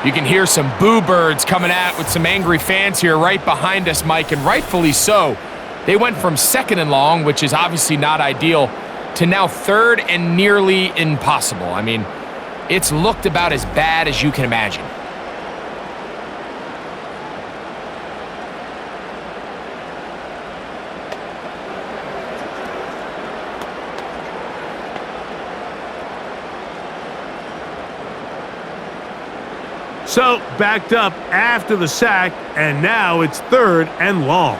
Speaker 3: You can hear some boo birds coming out with some angry fans here right behind us, Mike, and rightfully so. They went from 2nd and long, which is obviously not ideal, to now 3rd and nearly impossible. I mean, it's looked about as bad as you can imagine.
Speaker 2: So, backed up after the sack, and now it's 3rd and long.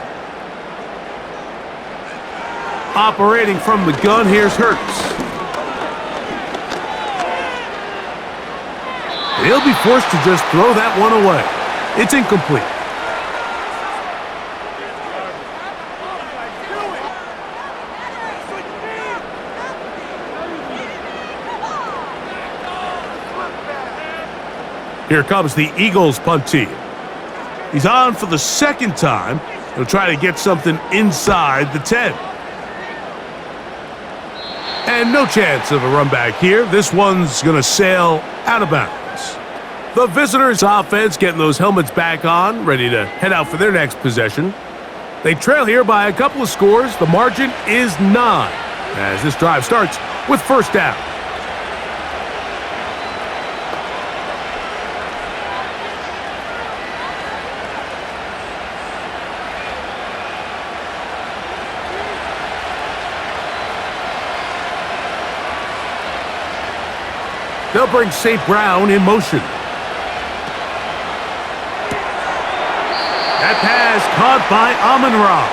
Speaker 2: Operating from the gun, here's Hurts. He'll be forced to just throw that one away. It's incomplete. Here comes the Eagles punt team. He's on for the 2nd time. He'll try to get something inside the 10. And no chance of a run back here. This one's going to sail out of bounds. The visitors' offense getting those helmets back on, ready to head out for their next possession. They trail here by a couple of scores. The margin is 9 as this drive starts with 1st down. They'll bring St. Brown in motion. That pass caught by Amon-Ra.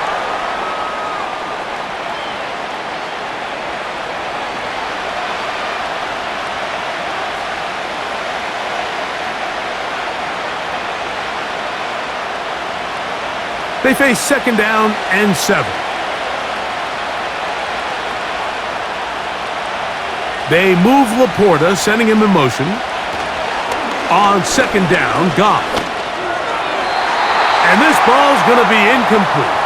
Speaker 2: They face second down and 7. They move Laporta, sending him in motion. On second down, Goff. And this ball's going to be incomplete.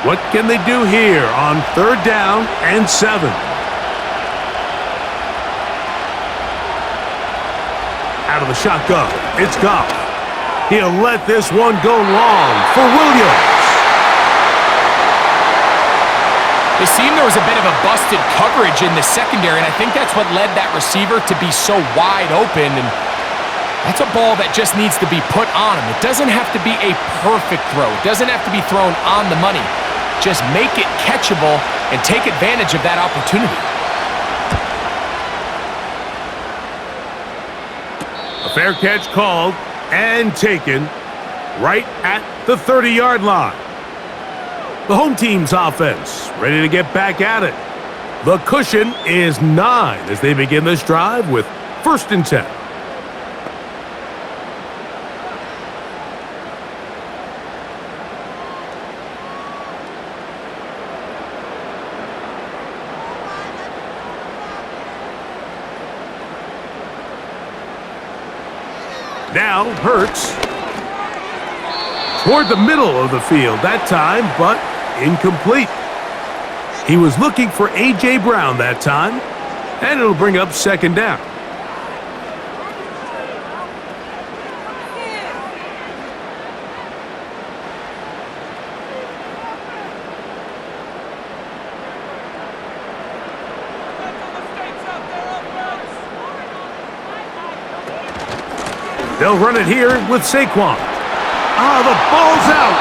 Speaker 2: What can they do here on third down and 7? Out of the shotgun, it's Goff. He'll let this one go long for Williams.
Speaker 3: It seemed there was a bit of a busted coverage in the secondary, and I think that's what led that receiver to be so wide open. And that's a ball that just needs to be put on him. It doesn't have to be a perfect throw. It doesn't have to be thrown on the money. Just make it catchable and take advantage of that opportunity.
Speaker 2: A fair catch called and taken right at the 30-yard line. The home team's offense ready to get back at it. The cushion is 9 as they begin this drive with 1st and 10. Now Hurts toward the middle of the field that time, but incomplete. He was looking for A.J. Brown that time, and it'll bring up second down. They'll run it here with Saquon. The ball's out.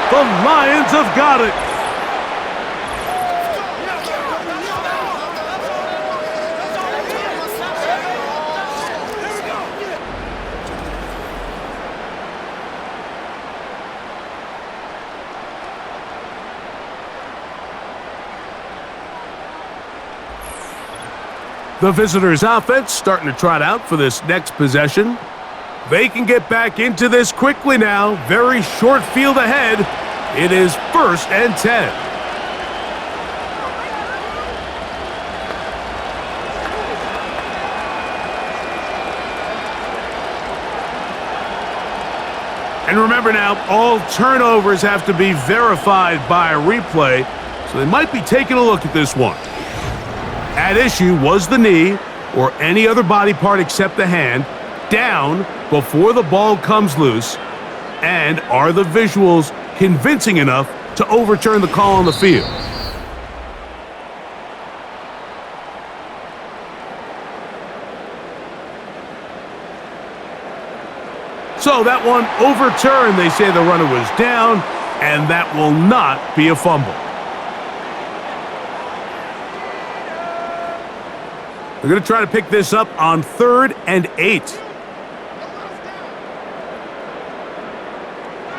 Speaker 2: The Lions have got it. The visitors' offense starting to trot out for this next possession. They can get back into this quickly now. Very short field ahead. It is 1st and 10. And remember now, all turnovers have to be verified by a replay, so they might be taking a look at this one. At issue was the knee, or any other body part except the hand, down before the ball comes loose, and are the visuals convincing enough to overturn the call on the field? So that one overturned. They say the runner was down, and that will not be a fumble. They're going to try to pick this up on 3rd and 8.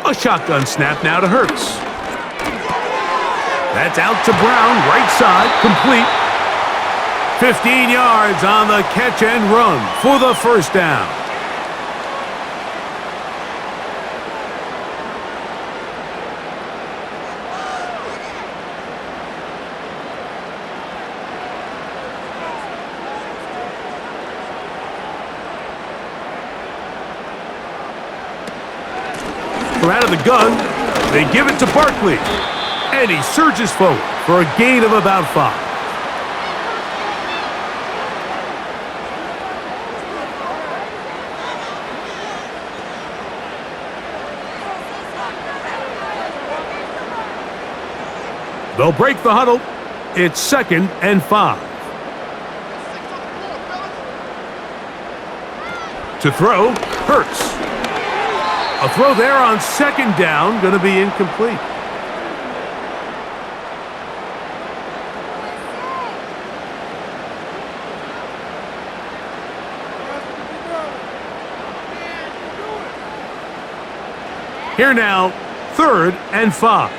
Speaker 2: A shotgun snap now to Hurts. That's out to Brown, right side, complete. 15 yards on the catch and run for the 1st down. From out of the gun, they give it to Barkley. And he surges forward for a gain of about 5. They'll break the huddle. It's 2nd and 5. To throw, Hurts. A throw there on 2nd down, going to be incomplete. Here now, 3rd and 5.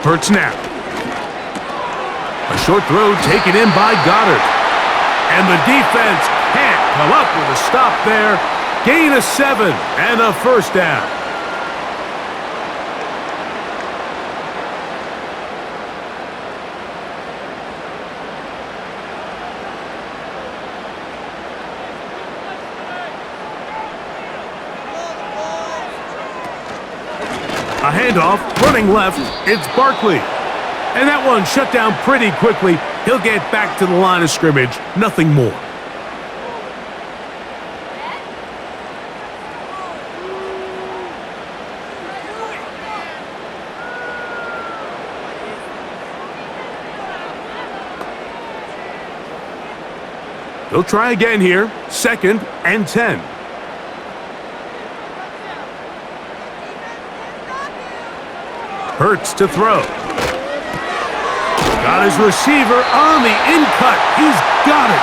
Speaker 2: Hurts now. A short throw taken in by Goddard. And the defense can't come up with a stop there. Gain of 7 and a first down. A handoff, running left, it's Barkley. And that one shut down pretty quickly. He'll get back to the line of scrimmage, nothing more. They'll try again here, 2nd and 10. Hurts to throw. Got his receiver on the in-cut. He's got it.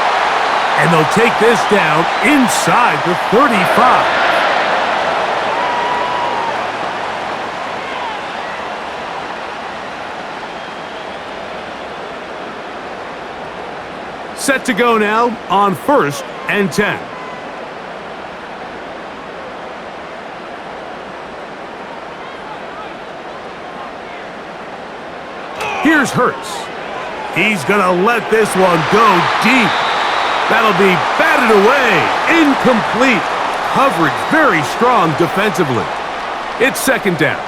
Speaker 2: And they'll take this down inside the 35. Set to go now on 1st and 10. Here's Hurts. He's going to let this one go deep. That'll be batted away. Incomplete. Coverage very strong defensively. It's 2nd down.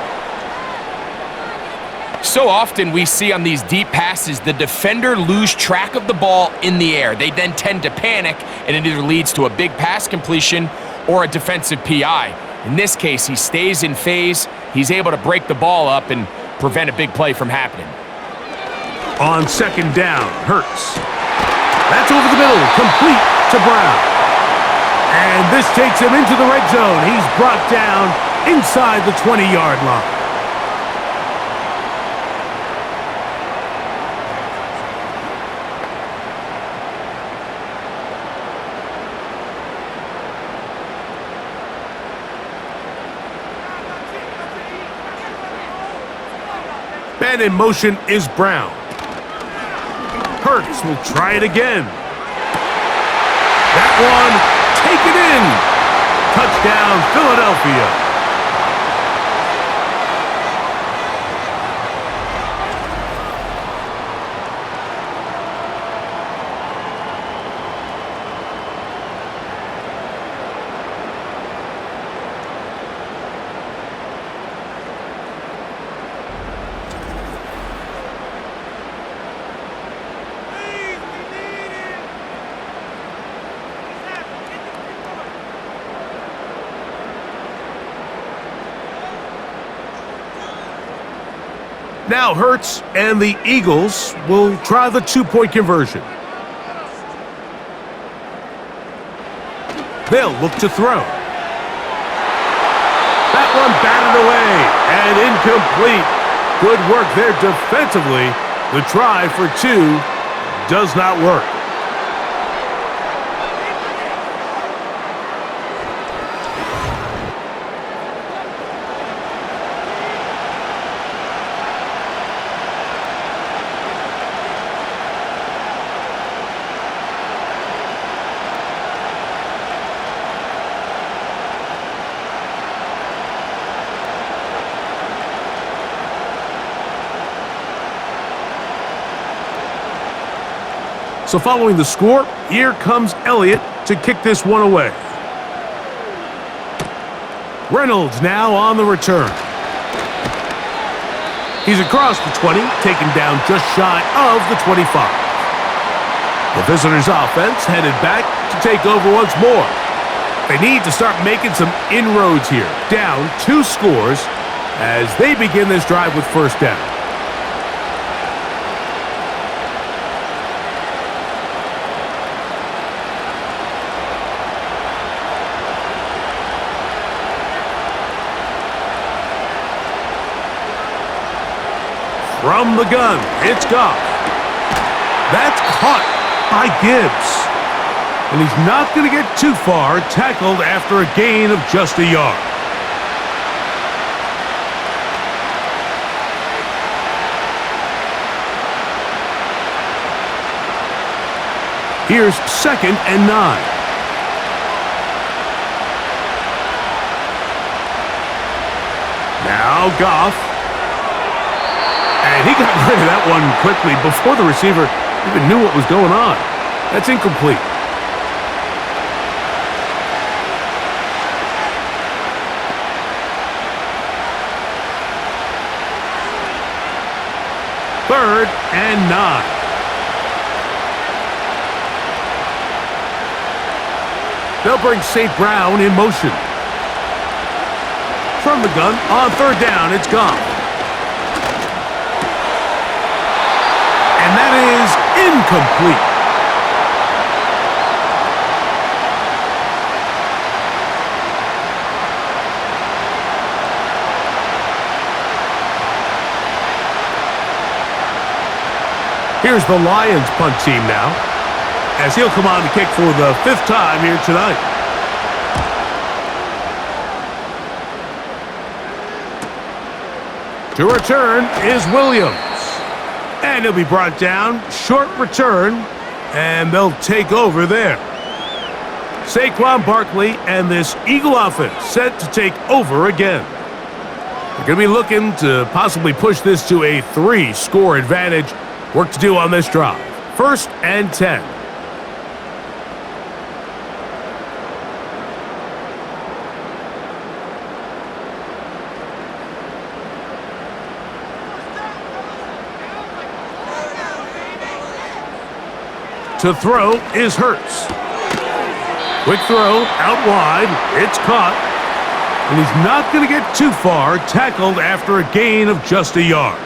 Speaker 3: So often we see on these deep passes, the defender lose track of the ball in the air. They then tend to panic, and it either leads to a big pass completion or a defensive PI. In this case, he stays in phase. He's able to break the ball up and prevent a big play from happening.
Speaker 2: On 2nd down, Hurts. That's over the middle, complete to Brown. And this takes him into the red zone. He's brought down inside the 20-yard line. Man in motion is Brown. Hurts will try it again. That one, taken in. Touchdown, Philadelphia. Now Hurts and the Eagles will try the 2-point conversion. They'll look to throw. That one batted away and incomplete. Good work there defensively. The try for 2 does not work. So following the score, here comes Elliott to kick this one away. Reynolds now on the return. He's across the 20, taken down just shy of the 25. The visitors' offense headed back to take over once more. They need to start making some inroads here. Down 2 scores as they begin this drive with 1st down. From the gun, it's Goff. That's caught by Gibbs. And he's not going to get too far, tackled after a gain of just a yard. Here's 2nd and 9. Now Goff. And he got rid of that one quickly before the receiver even knew what was going on. That's incomplete. Third and 9. They'll bring St. Brown in motion. From the gun, on 3rd down, it's gone. And that is incomplete. Here's the Lions punt team now, as he'll come on to kick for the 5th time here tonight. To return is Williams. And he'll be brought down. Short return. And they'll take over there. Saquon Barkley and this Eagle offense set to take over again. They're going to be looking to possibly push this to a 3-score advantage. Work to do on this drive. 1st and 10. To throw is Hurts. Quick throw, out wide, it's caught. And he's not going to get too far, tackled after a gain of just a yard.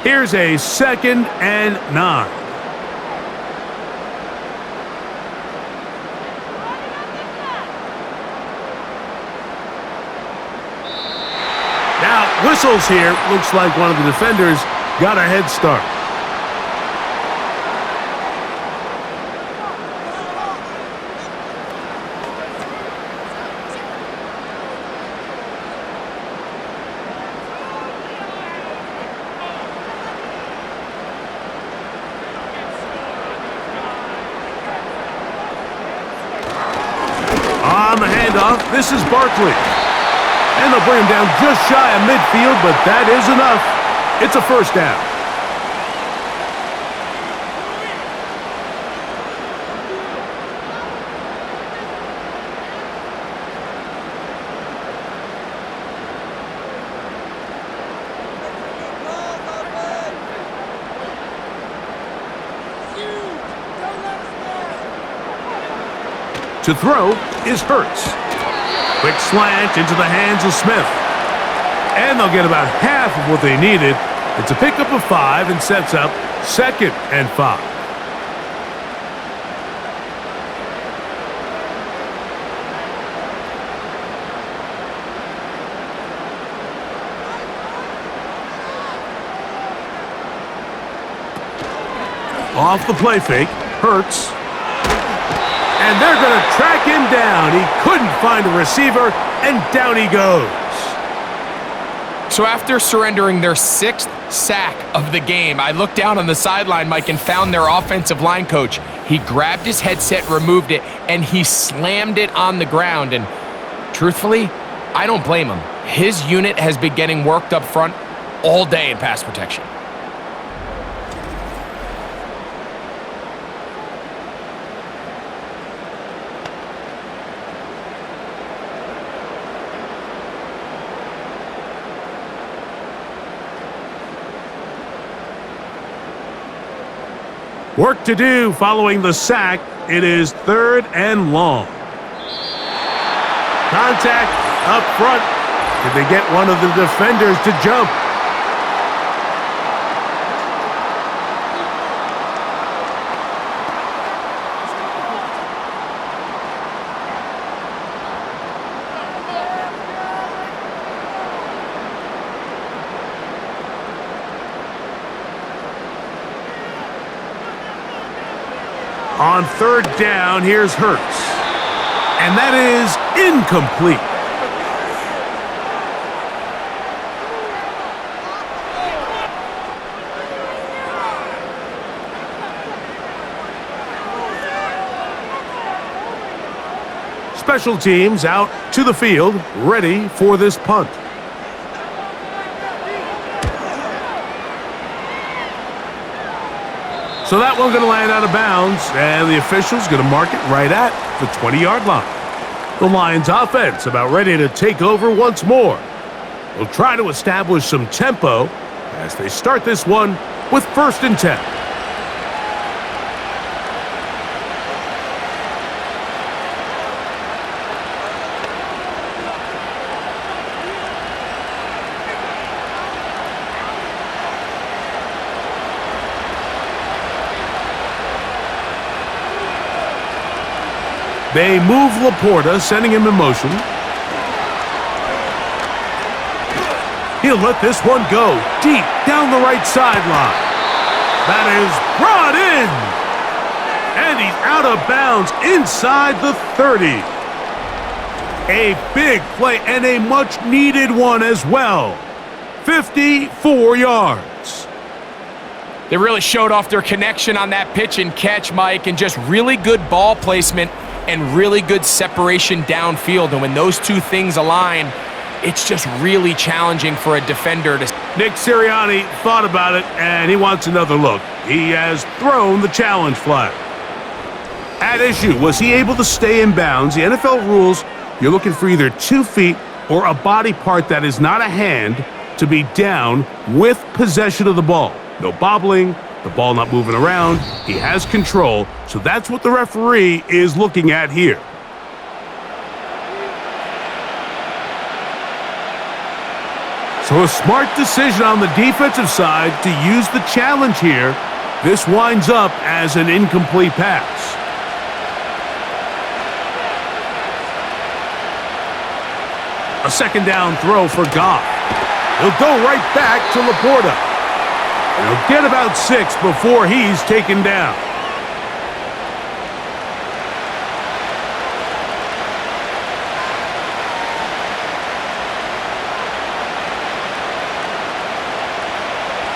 Speaker 2: Here's a 2nd and 9. Now, whistles here. Looks like one of the defenders got a head start. On the handoff, this is Barkley. And they'll bring him down just shy of midfield, but that is enough. It's a 1st down. To throw is Hurts. Quick slant into the hands of Smith. And they'll get about half of what they needed. It's a pickup of 5 and sets up 2nd and 5. Off the play fake, Hurts. And they're going to track him down. He couldn't find a receiver, and down he goes.
Speaker 3: So after surrendering their 6th sack of the game, I looked down on the sideline, Mike, and found their offensive line coach. He grabbed his headset, removed it, and he slammed it on the ground. And truthfully, I don't blame him. His unit has been getting worked up front all day in pass protection.
Speaker 2: Work to do following the sack. It is 3rd and long. Contact up front. Did they get one of the defenders to jump? On 3rd down, here's Hurts. And that is incomplete. Special teams out to the field, ready for this punt. So that one's going to land out of bounds, and the official's going to mark it right at the 20-yard line. The Lions offense about ready to take over once more. They'll try to establish some tempo as they start this one with 1st and 10. They move Laporta, sending him in motion. He'll let this one go deep down the right sideline. That is brought in. And he's out of bounds inside the 30. A big play and a much-needed one as well. 54 yards.
Speaker 3: They really showed off their connection on that pitch and catch, Mike, and just really good ball placement and really good separation downfield. And when those two things align, it's just really challenging for a defender to...
Speaker 2: Nick Sirianni thought about it, and he wants another look. He has thrown the challenge flag. At issue, was he able to stay in bounds? The NFL rules, you're looking for either 2 feet or a body part that is not a hand to be down with possession of the ball. No bobbling, the ball not moving around. He has control, so that's what the referee is looking at here. So a smart decision on the defensive side to use the challenge here. This winds up as an incomplete pass. A 2nd down throw for Goff. He'll go right back to Laporta. And he'll get about 6 before he's taken down.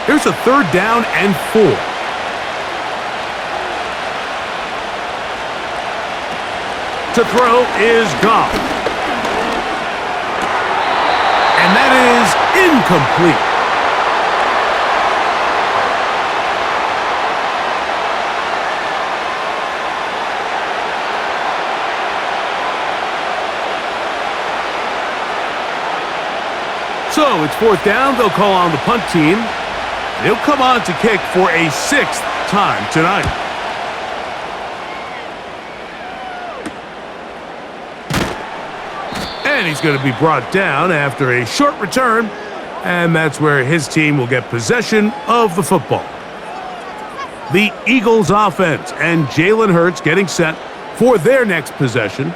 Speaker 2: Here's a 3rd down and 4. To throw is Goff. And that is incomplete. So it's 4th down. They'll call on the punt team. He'll come on to kick for a 6th time tonight. And he's going to be brought down after a short return. And that's where his team will get possession of the football. The Eagles offense and Jalen Hurts getting set for their next possession.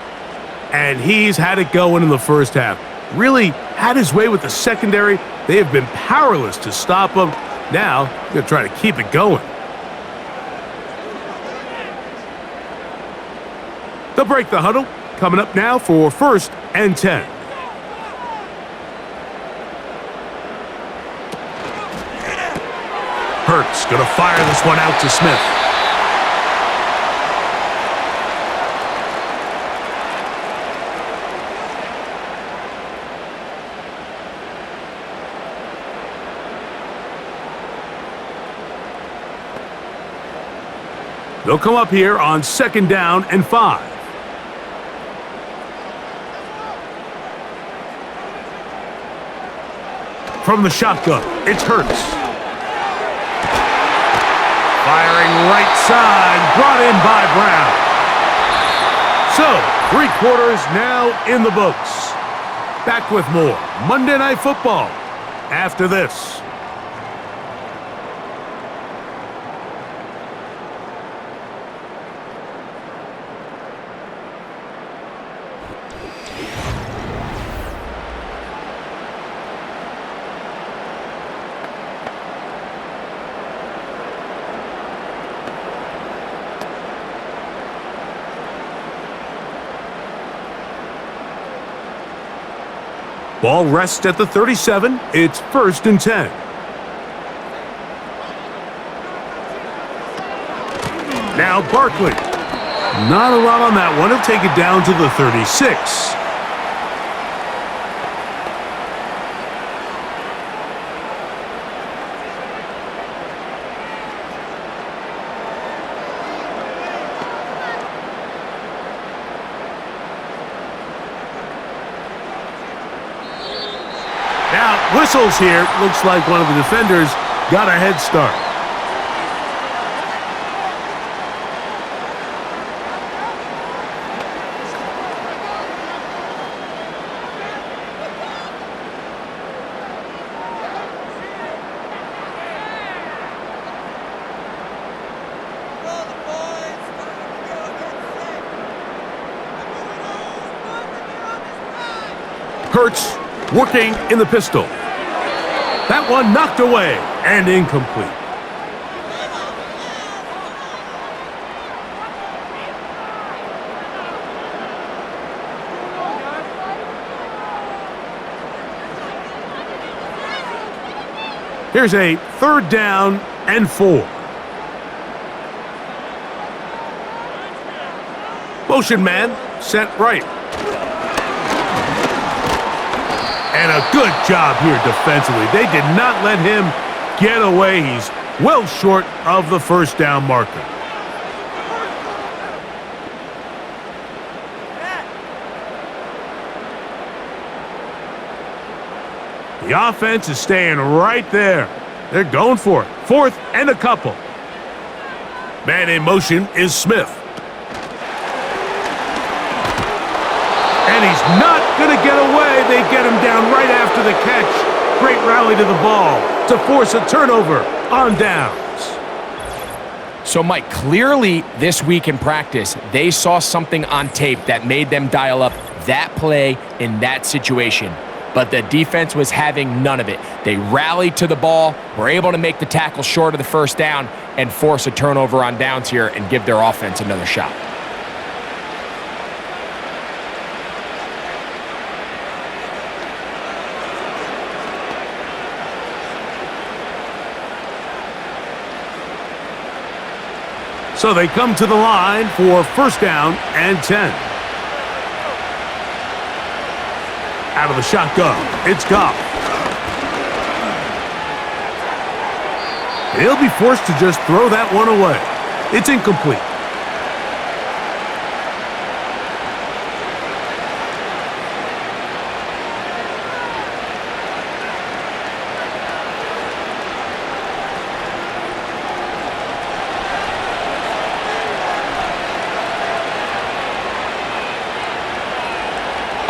Speaker 2: And he's had it going in the first half. Really had his way with the secondary. They have been powerless to stop him. Now, he's going to try to keep it going. They'll break the huddle. Coming up now for 1st and 10. Hurts going to fire this one out to Smith. They'll come up here on 2nd down and 5. From the shotgun, it's Hurts. Firing right side, brought in by Brown. So, 3 quarters now in the books. Back with more Monday Night Football after this. Ball rests at the 37. It's 1st and 10. Now Barkley. Not a lot on that one. He'll take it down to the 36. Now, whistles here. Looks like one of the defenders got a head start. Hurts working in the pistol. That one knocked away and incomplete. Here's a 3rd down and 4. Motion man set right. And a good job here defensively. They did not let him get away. He's well short of the 1st down marker. The offense is staying right there. They're going for it. 4th and a couple. Man in motion is Smith. And he's not going to get away. They get him down right after the catch. Great rally to the ball to force a turnover on downs.
Speaker 3: So, Mike, clearly this week in practice, they saw something on tape that made them dial up that play in that situation. But the defense was having none of it. They rallied to the ball, were able to make the tackle short of the 1st down, and force a turnover on downs here and give their offense another shot.
Speaker 2: So they come to the line for 1st down and 10. Out of the shotgun, it's Goff. He'll be forced to just throw that one away. It's incomplete.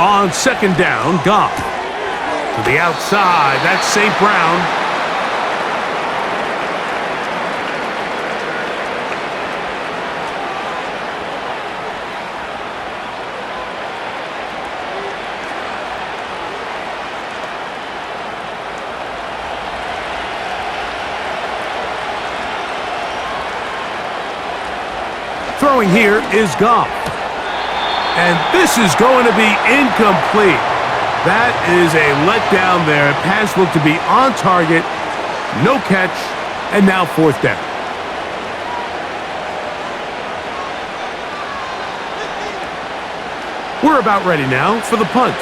Speaker 2: On 2nd down, Goff. To the outside, that's St. Brown. Throwing here is Goff. And this is going to be incomplete. That is a letdown there. Pass looked to be on target. No catch. And now 4th down. We're about ready now for the punt.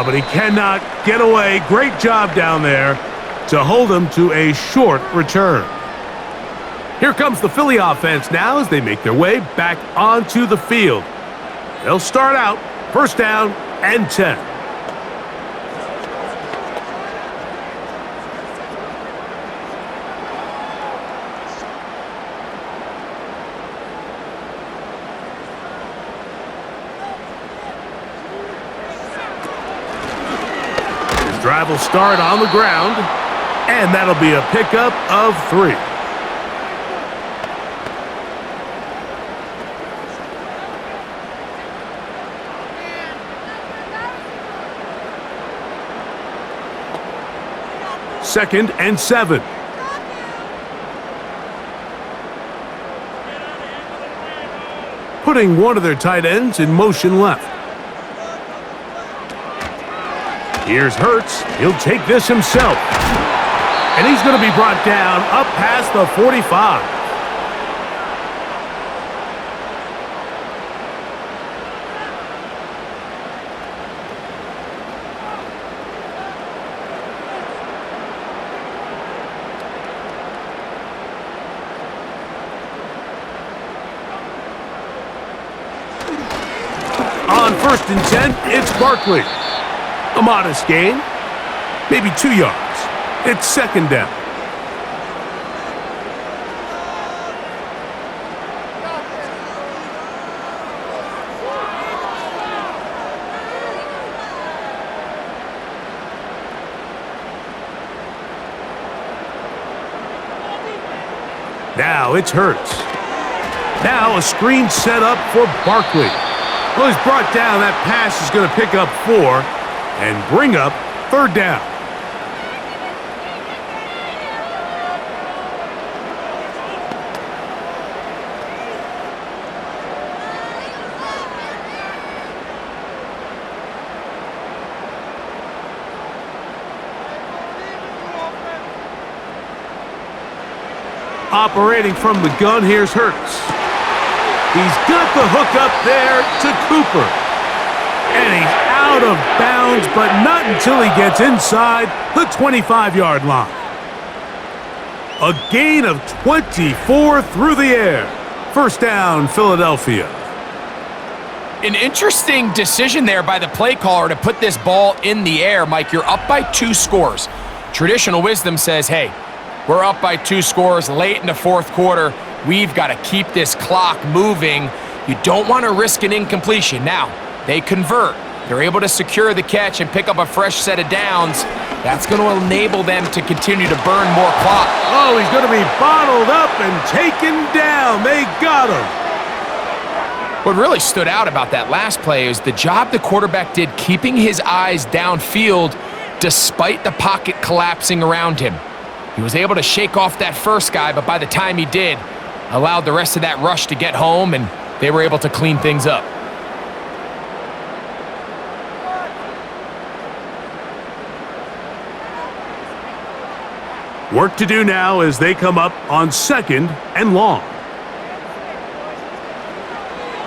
Speaker 2: But he cannot get away. Great job down there to hold him to a short return. Here comes the Philly offense now as they make their way back onto the field. They'll start out 1st down and 10. Drive will start on the ground, and that'll be a pickup of 3. Second and 7. Putting one of their tight ends in motion left. Here's Hurts. He'll take this himself. And he's going to be brought down up past the 45. On 1st and 10, it's Barkley. A modest gain, maybe 2 yards. It's 2nd down. Now it's Hurts. Now a screen set up for Barkley. Well, he's brought down. That pass is going to pick up 4 and bring up 3rd down. Operating from the gun, here's Hurts. He's got the hook up there to Cooper. And he's out of bounds, but not until he gets inside the 25-yard line. A gain of 24 through the air. 1st down, Philadelphia.
Speaker 3: An interesting decision there by the play caller to put this ball in the air. Mike, you're up by 2 scores. Traditional wisdom says, hey, we're up by 2 scores late in the 4th quarter. We've got to keep this clock moving. You don't want to risk an incompletion. Now, they convert. They're able to secure the catch and pick up a fresh set of downs. That's going to enable them to continue to burn more clock.
Speaker 2: Oh, he's going to be bottled up and taken down. They got him.
Speaker 3: What really stood out about that last play is the job the quarterback did keeping his eyes downfield despite the pocket collapsing around him. He was able to shake off that first guy, but by the time he did, allowed the rest of that rush to get home, and they were able to clean things up.
Speaker 2: Work to do now as they come up on 2nd and long.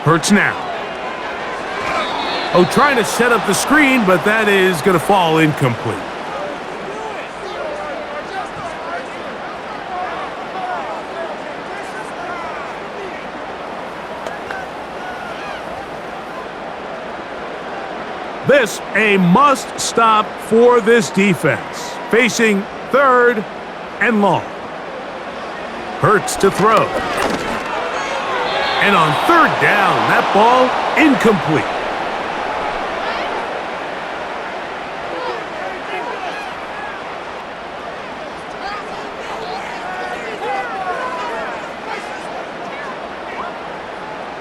Speaker 2: Hurts now. Oh, trying to set up the screen, but that is going to fall incomplete. This a must-stop for this defense. Facing 3rd and long. Hurts to throw. And on 3rd down, that ball incomplete.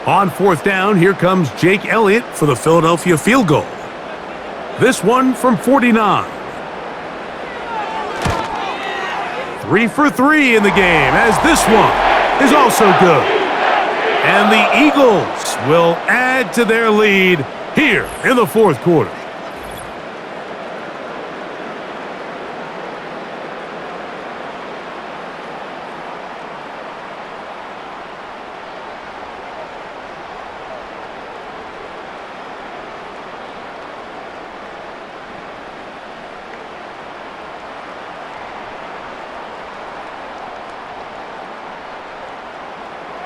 Speaker 2: On 4th down, here comes Jake Elliott for the Philadelphia field goal. This one from 49. 3 for 3 in the game, as this one is also good. And the Eagles will add to their lead here in the 4th quarter.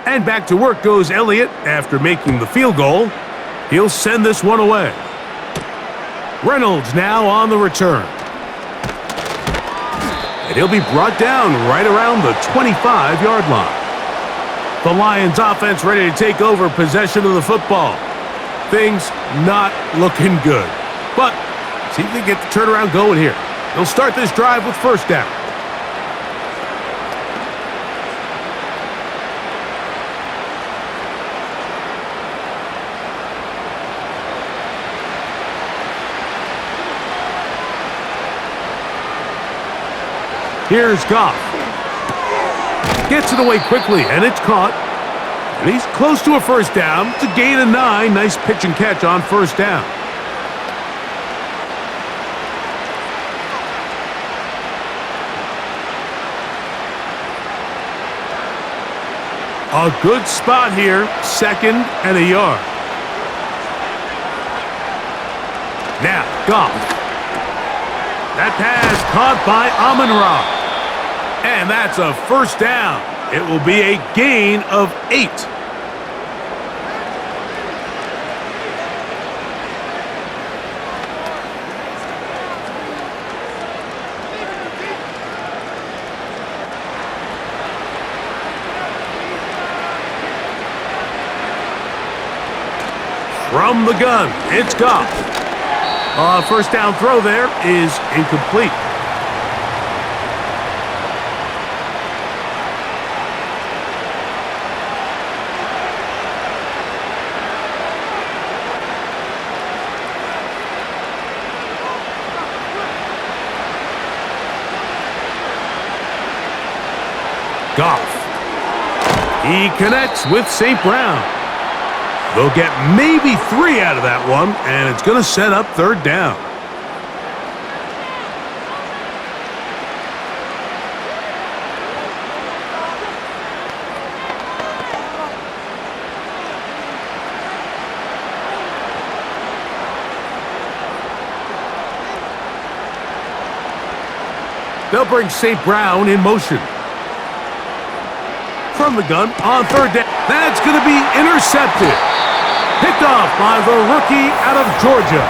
Speaker 2: And back to work goes Elliott after making the field goal. He'll send this one away. Reynolds now on the return. And he'll be brought down right around the 25-yard line. The Lions offense ready to take over possession of the football. Things not looking good. But see if they get the turnaround going here. They'll start this drive with 1st down. Here's Goff. Gets it away quickly, and it's caught. And he's close to a 1st down. It's a gain of 9. Nice pitch and catch on 1st down. A good spot here, 2nd and a yard. Now, Goff. That pass caught by Amon-Ra. And that's a first down. It will be a gain of 8. From the gun, it's Goff. First down throw there is incomplete. Goff. He connects with St. Brown. They'll get maybe 3 out of that one, and it's going to set up 3rd down. They'll bring St. Brown in motion. From the gun on 3rd down. That's going to be intercepted. Picked off by the rookie out of Georgia.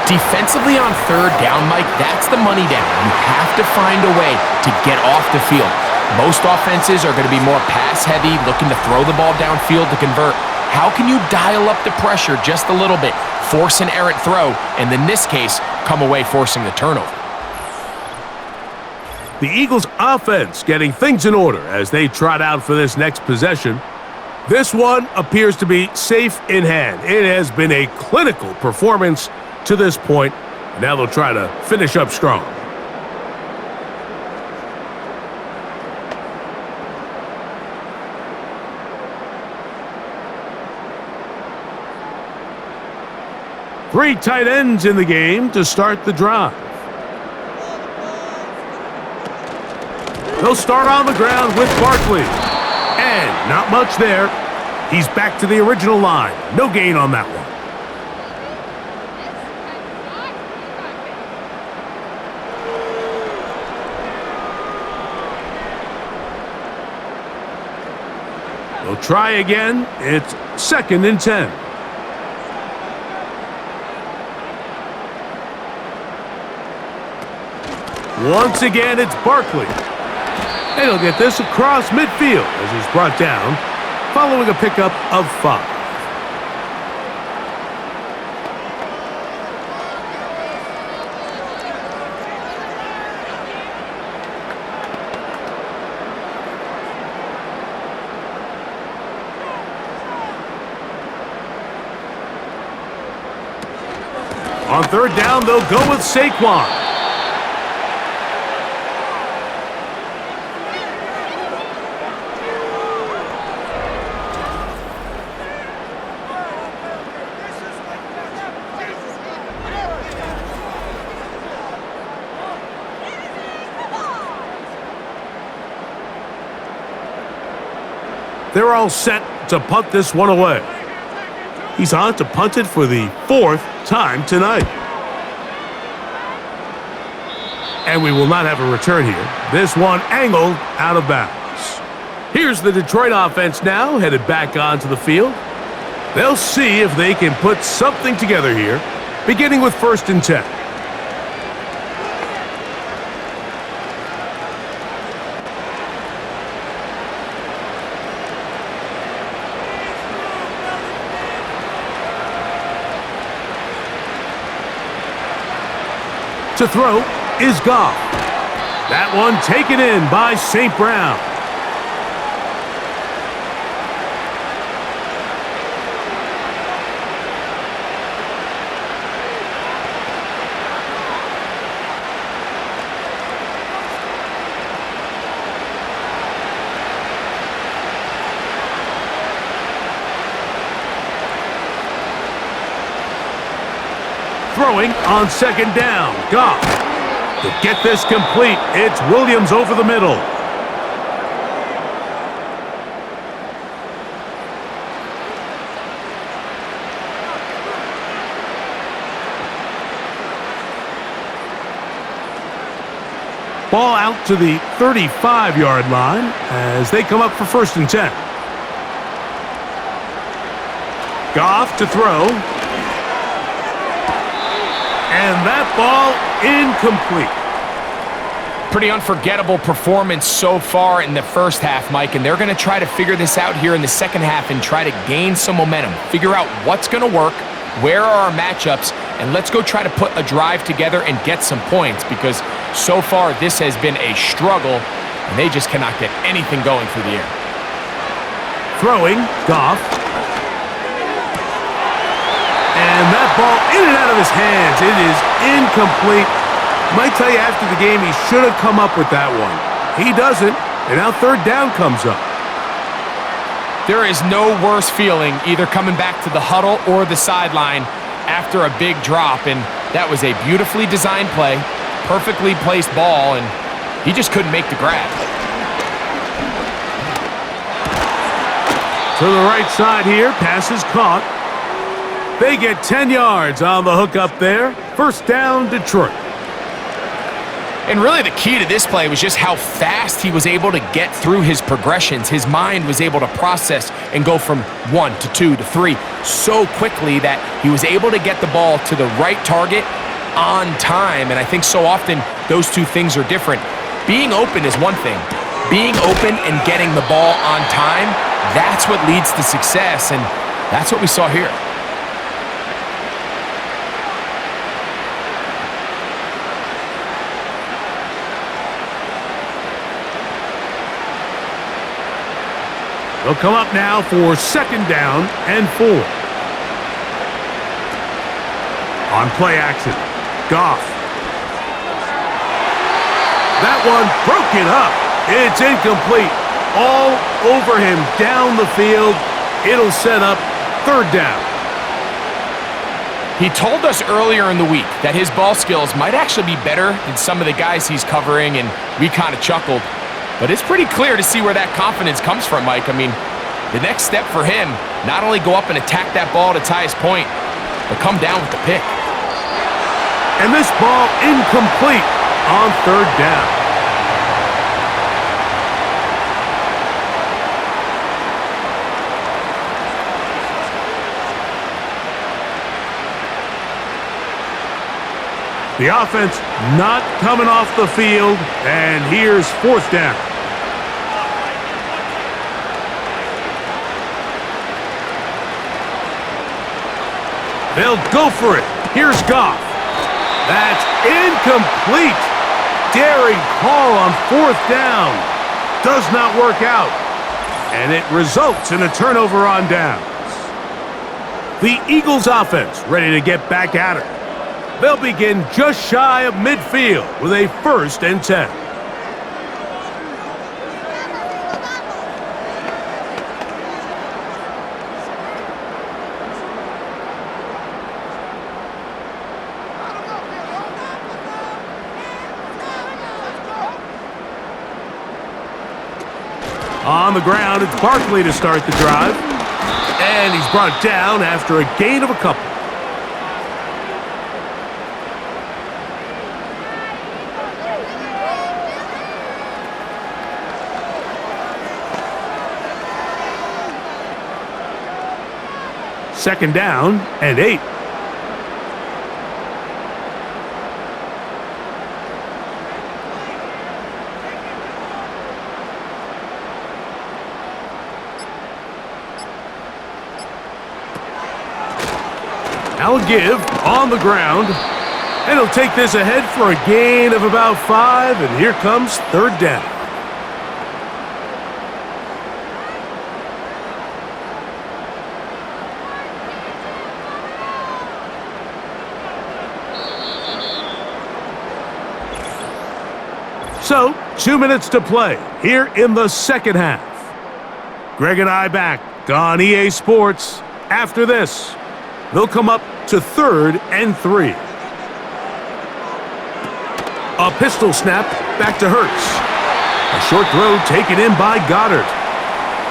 Speaker 3: Defensively on 3rd down, Mike, that's the money down. You have to find a way to get off the field. Most offenses are going to be more pass-heavy, looking to throw the ball downfield to convert. How can you dial up the pressure just a little bit, force an errant throw, and in this case, come away forcing the turnover?
Speaker 2: The Eagles' offense getting things in order as they trot out for this next possession. This one appears to be safe in hand. It has been a clinical performance to this point. Now they'll try to finish up strong. Three tight ends in the game to start the drive. They'll start on the ground with Barkley. And not much there. He's back to the original line. No gain on that one. They'll try again. It's 2nd and 10. Once again, it's Barkley. And he'll get this across midfield as he's brought down, following a pickup of 5. On 3rd down, they'll go with Saquon. They're all set to punt this one away. He's on to punt it for the 4th time tonight. And we will not have a return here. This one angled out of bounds. Here's the Detroit offense now, headed back onto the field. They'll see if they can put something together here, beginning with 1st and 10. To throw is Goff. That one taken in by St. Brown. Throwing on 2nd down. Goff. To get this complete, it's Williams over the middle. out to the 35-yard line as they come up for 1st and 10. Goff to throw. And that ball incomplete.
Speaker 3: Pretty unforgettable performance so far in the first half, Mike, and they're going to try to figure this out here in the second half and try to gain some momentum, figure out what's going to work, where are our matchups, and let's go try to put a drive together and get some points, because so far this has been a struggle, and they just cannot get anything going through the air.
Speaker 2: Throwing, Goff. And that ball in and out of his hands. It is incomplete. Might tell you after the game he should have come up with that one. He doesn't, and now 3rd down comes up.
Speaker 3: There is no worse feeling either coming back to the huddle or the sideline after a big drop, and that was a beautifully designed play, perfectly placed ball, and he just couldn't make the grab.
Speaker 2: To the right side here, pass is caught. They get 10 yards on the hook up there. 1st down, Detroit.
Speaker 3: And really the key to this play was just how fast he was able to get through his progressions. His mind was able to process and go from 1 to 2 to 3 so quickly that he was able to get the ball to the right target on time. And I think so often those two things are different. Being open is one thing. Being open and getting the ball on time, that's what leads to success, and that's what we saw here.
Speaker 2: They'll come up now for 2nd down and 4. On play action, Goff. That one broken up. It's incomplete. All over him down the field. It'll set up 3rd down.
Speaker 3: He told us earlier in the week that his ball skills might actually be better than some of the guys he's covering, and we kind of chuckled. But it's pretty clear to see where that confidence comes from, Mike. I mean, the next step for him, not only go up and attack that ball to tie his point, but come down with the pick.
Speaker 2: And this ball incomplete on 3rd down. The offense not coming off the field, and here's 4th down. They'll go for it. Here's Goff. That's incomplete. Daring call on 4th down. Does not work out, and it results in a turnover on downs. The Eagles offense ready to get back at it. They'll begin just shy of midfield with a 1st and 10. On the ground, it's Barkley to start the drive. And he's brought down after a gain of a couple. Second down and 8. Now a give on the ground. And he'll take this ahead for a gain of about 5. And here comes 3rd down. So, 2 minutes to play here in the second half. Greg and I back on EA Sports. After this, they'll come up to 3rd and 3. A pistol snap back to Hurts. A short throw taken in by Goddard.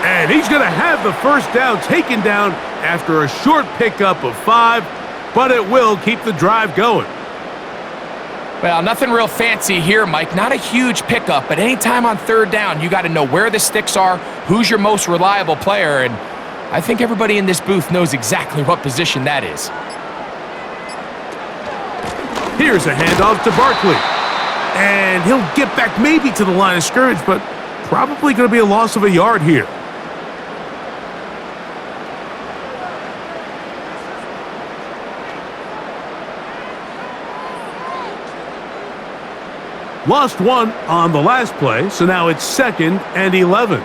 Speaker 2: And he's going to have the 1st down taken down after a short pickup of 5, but it will keep the drive going.
Speaker 3: Well, nothing real fancy here, Mike. Not a huge pickup, but anytime on third down, you got to know where the sticks are, who's your most reliable player, and I think everybody in this booth knows exactly what position that is.
Speaker 2: Here's a handoff to Barkley. And he'll get back maybe to the line of scrimmage, but probably going to be a loss of a yard here. Lost one on the last play, so now it's 2nd and 11.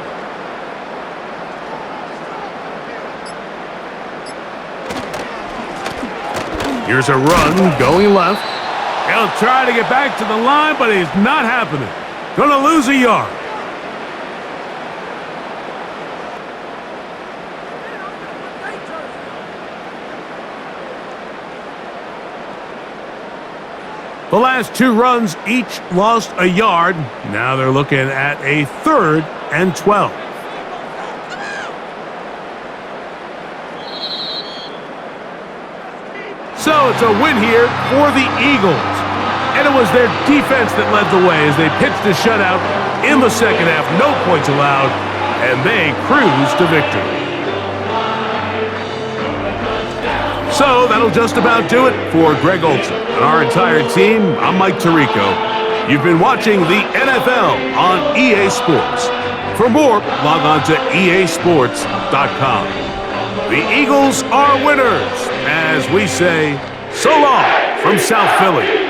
Speaker 2: Here's a run going left. He'll try to get back to the line, but it's not happening. Gonna lose a yard. The last 2 runs each lost a yard. Now they're looking at a 3rd and 12. So it's a win here for the Eagles. And it was their defense that led the way as they pitched a shutout in the second half. No points allowed, and they cruised to victory. So that'll just about do it for Greg Olson and our entire team. I'm Mike Tirico. You've been watching the NFL on EA Sports. For more, log on to easports.com. The Eagles are winners, as we say, so long from South Philly.